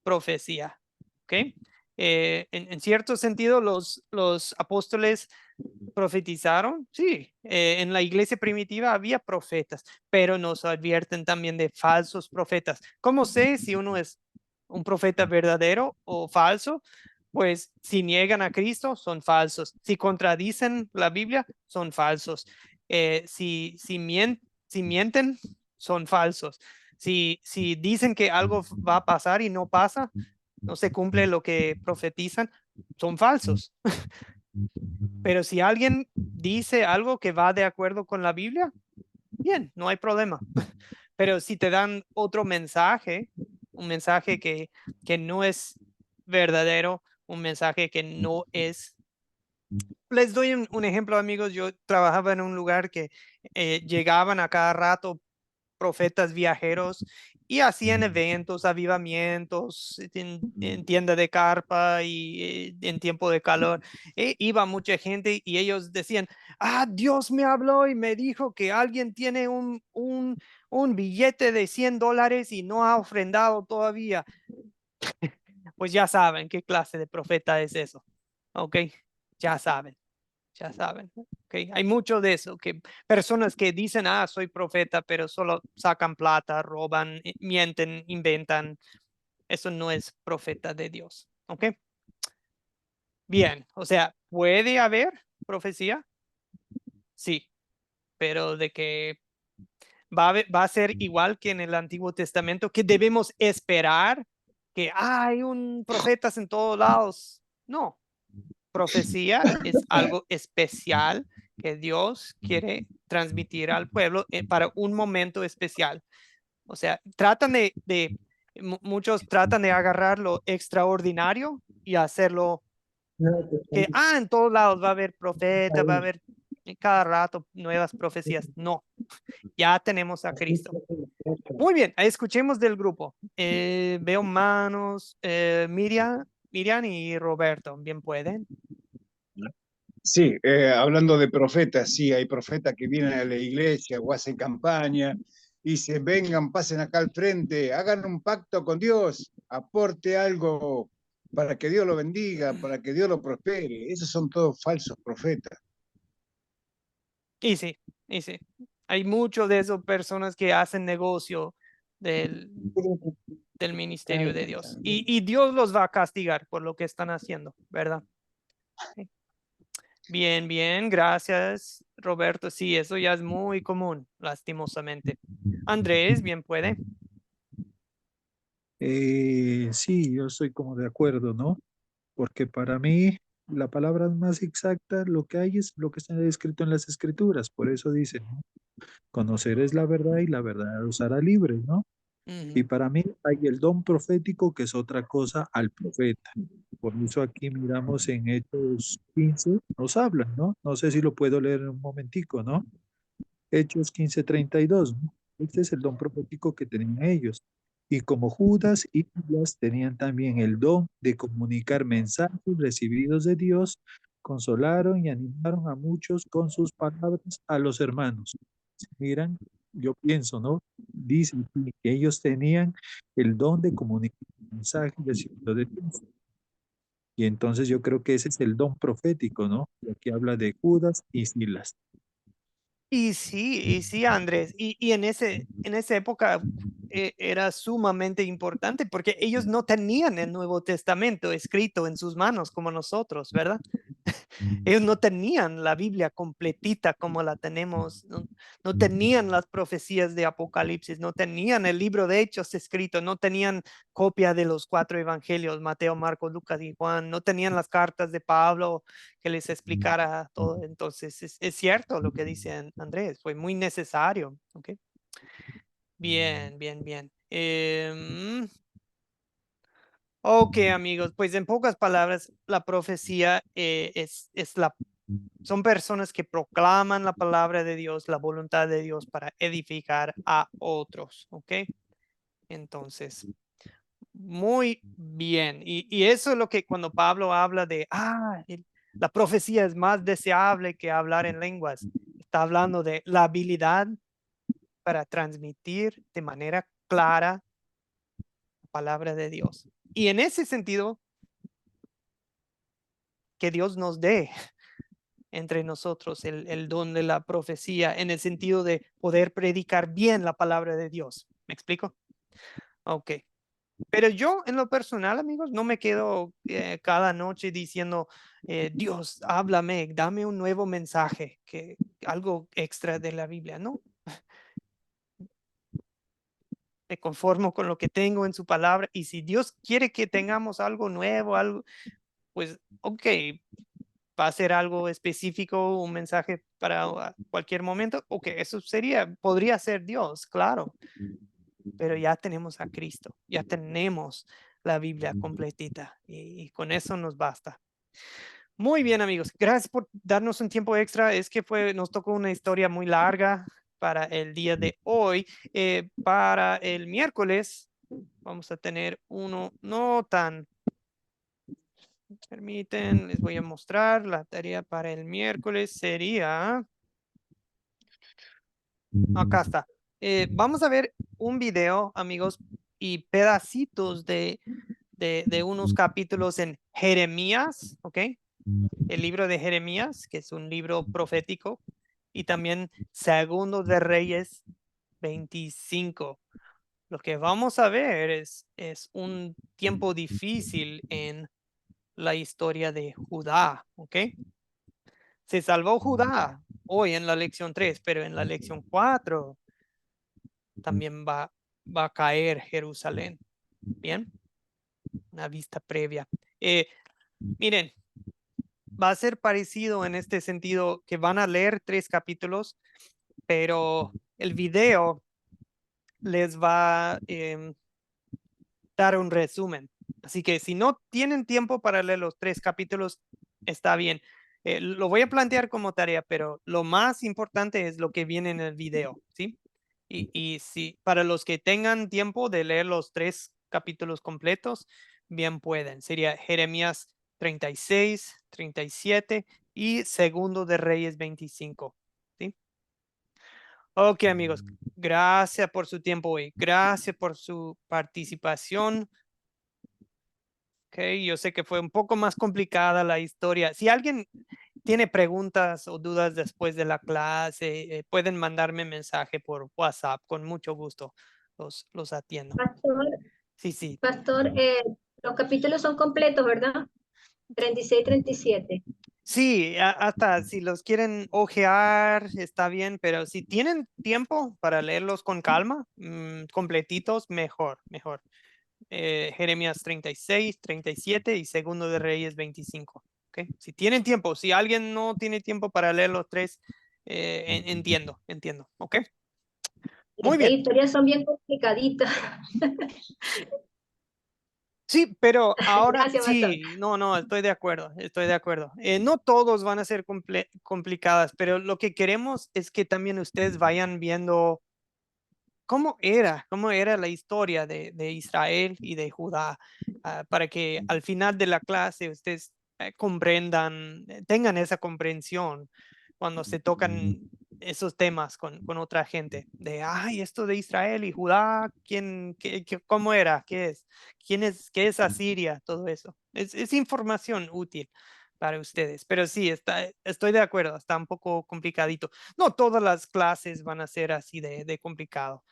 profecía. ¿Okay? En cierto sentido, los apóstoles profetizaron, sí, en la iglesia primitiva había profetas, pero nos advierten también de falsos profetas. ¿Cómo sé si uno es un profeta verdadero o falso? Pues si niegan a Cristo, son falsos. Si contradicen la Biblia, son falsos. Si mienten, son falsos. Si dicen que algo va a pasar y no pasa, no se cumple lo que profetizan, son falsos. Pero si alguien dice algo que va de acuerdo con la Biblia, bien, no hay problema. Pero si te dan otro mensaje, un mensaje que no es verdadero, un mensaje que no es... Les doy un ejemplo, amigos. Yo trabajaba en un lugar que llegaban a cada rato profetas viajeros y hacían eventos, avivamientos en tienda de carpa y en tiempo de calor. Iba mucha gente y ellos decían, Dios me habló y me dijo que alguien tiene un billete de $100 y no ha ofrendado todavía. Pues ya saben qué clase de profeta es eso. Ok, ya saben. Ya saben, ¿okay? Hay mucho de eso, que personas que dicen, soy profeta, pero solo sacan plata, roban, mienten, inventan. Eso no es profeta de Dios, ¿ok? Bien, o sea, ¿puede haber profecía? Sí, pero de que va a ser igual que en el Antiguo Testamento, que debemos esperar que hay un profetas en todos lados. No, profecía es algo especial que Dios quiere transmitir al pueblo para un momento especial. O sea, muchos tratan de agarrar lo extraordinario y hacerlo que, en todos lados va a haber profeta, va a haber en cada rato nuevas profecías. No, ya tenemos a Cristo. Muy bien, escuchemos del grupo. Veo manos, Miriam y Roberto, bien pueden. Sí, hablando de profetas, sí, hay profetas que vienen a la iglesia o hacen campaña y se vengan, pasen acá al frente, hagan un pacto con Dios, aporte algo para que Dios lo bendiga, para que Dios lo prospere. Esos son todos falsos profetas. Y sí. Hay muchos de esas personas que hacen negocio del ministerio de Dios. Y Dios los va a castigar por lo que están haciendo, ¿verdad? Bien, gracias, Roberto. Sí, eso ya es muy común, lastimosamente. Andrés, bien puede. Sí, yo estoy como de acuerdo, ¿no? Porque para mí la palabra más exacta, lo que hay es lo que está escrito en las escrituras. Por eso dice, ¿no? Conocer es la verdad y la verdad os hará libre, ¿no? Y para mí hay el don profético, que es otra cosa al profeta. Por eso aquí miramos en Hechos 15, nos hablan, ¿no? No sé si lo puedo leer en un momentico, ¿no? Hechos 15:32, ¿no? Este es el don profético que tenían ellos. Y como Judas y Silas tenían también el don de comunicar mensajes recibidos de Dios, consolaron y animaron a muchos con sus palabras a los hermanos. Miran, yo pienso, ¿no? Dicen que ellos tenían el don de comunicar mensajes recibidos de Dios. Y entonces yo creo que ese es el don profético, ¿no? Y aquí habla de Judas y Silas. Y sí, Andrés. Y en esa época era sumamente importante porque ellos no tenían el Nuevo Testamento escrito en sus manos como nosotros, ¿verdad? Ellos no tenían la Biblia completita como la tenemos, no tenían las profecías de Apocalipsis, no tenían el libro de Hechos escrito, no tenían copia de los 4 evangelios, Mateo, Marcos, Lucas y Juan, no tenían las cartas de Pablo que les explicara todo. Entonces, es cierto lo que dice Andrés, fue muy necesario. ¿Ok? Bien, bien, bien. Ok, amigos, pues en pocas palabras, la profecía son personas que proclaman la palabra de Dios, la voluntad de Dios para edificar a otros, ¿ok? Entonces, muy bien. Y eso es lo que cuando Pablo habla de, la profecía es más deseable que hablar en lenguas, está hablando de la habilidad para transmitir de manera clara la palabra de Dios. Y en ese sentido, que Dios nos dé entre nosotros el don de la profecía en el sentido de poder predicar bien la palabra de Dios. ¿Me explico? Ok. Pero yo en lo personal, amigos, no me quedo cada noche diciendo, Dios, háblame, dame un nuevo mensaje, algo extra de la Biblia. No, me conformo con lo que tengo en su palabra y si Dios quiere que tengamos algo nuevo, algo, pues, ok, va a ser algo específico, un mensaje para cualquier momento, ok, eso podría ser Dios, claro, pero ya tenemos a Cristo, ya tenemos la Biblia completita y con eso nos basta. Muy bien, amigos, gracias por darnos un tiempo extra, es que nos tocó una historia muy larga para el día de hoy. Para el miércoles vamos a tener uno no tan. Permiten, les voy a mostrar la tarea para el miércoles sería, acá está. Vamos a ver un video, amigos, y pedacitos de unos capítulos en Jeremías, ¿ok? El libro de Jeremías, que es un libro profético, y también Segundo de Reyes 25. Lo que vamos a ver es un tiempo difícil en la historia de Judá, ¿ok? Se salvó Judá hoy en la lección 3, pero en la lección 4 también va a caer Jerusalén. Bien, una vista previa. Miren, va a ser parecido en este sentido que van a leer 3 capítulos, pero el video les va a dar un resumen. Así que si no tienen tiempo para leer los 3 capítulos, está bien. Lo voy a plantear como tarea, pero lo más importante es lo que viene en el video, ¿sí? Y si para los que tengan tiempo de leer los 3 capítulos completos, bien pueden. Sería Jeremías 36, 37 y Segundo de Reyes 25, ¿sí? Ok, amigos, gracias por su tiempo hoy. Gracias por su participación. Ok, yo sé que fue un poco más complicada la historia. Si alguien tiene preguntas o dudas después de la clase, pueden mandarme mensaje por WhatsApp. Con mucho gusto los atiendo. Pastor, Sí, sí. Pastor, los capítulos son completos, ¿verdad? 36 y 37. Sí, hasta si los quieren ojear, está bien, pero si tienen tiempo para leerlos con calma, completitos, mejor, mejor. Jeremías 36, 37 y Segundo de Reyes 25. ¿Okay? Si tienen tiempo, si alguien no tiene tiempo para leer los 3, entiendo. ¿Ok? Muy Estas bien. historias son bien complicaditas. Sí, pero ahora Gracias, Pastor. sí, no, estoy de acuerdo. No todos van a ser complicadas, pero lo que queremos es que también ustedes vayan viendo cómo era la historia de Israel y de Judá, para que al final de la clase ustedes comprendan, tengan esa comprensión cuando se tocan esos temas con otra gente, de, esto de Israel y Judá, ¿cómo era? ¿Qué es? ¿Qué es Asiria? Todo eso. Es información útil para ustedes, pero sí, estoy de acuerdo, está un poco complicadito. No todas las clases van a ser así de complicado.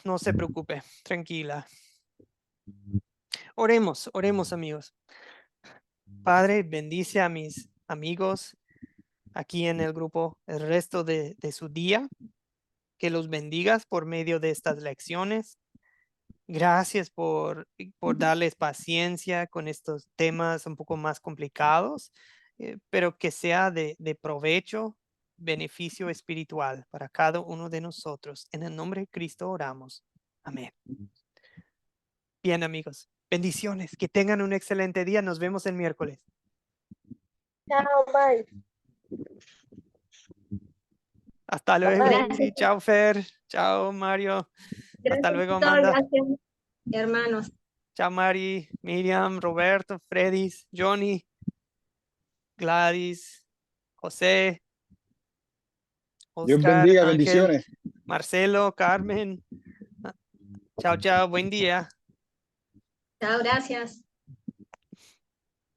No se preocupe, tranquila. Oremos, amigos. Padre, bendice a mis amigos aquí en el grupo el resto de su día, que los bendigas por medio de estas lecciones. Gracias por darles paciencia con estos temas un poco más complicados, pero que sea de provecho, beneficio espiritual para cada uno de nosotros. En el nombre de Cristo oramos. Amén. Bien, amigos. Bendiciones. Que tengan un excelente día. Nos vemos el miércoles. Chao, bye. Hasta luego. Gracias, Chao, Fer. Chao, Mario. Hasta luego, pastor, Amanda. gracias, hermanos. Chao, Mari, Miriam, Roberto, Freddy, Johnny, Gladys, José, Dios Oscar, bendiga, Ángel, bendiciones. Marcelo, Carmen. Chao, chao. Buen día. Chao, gracias.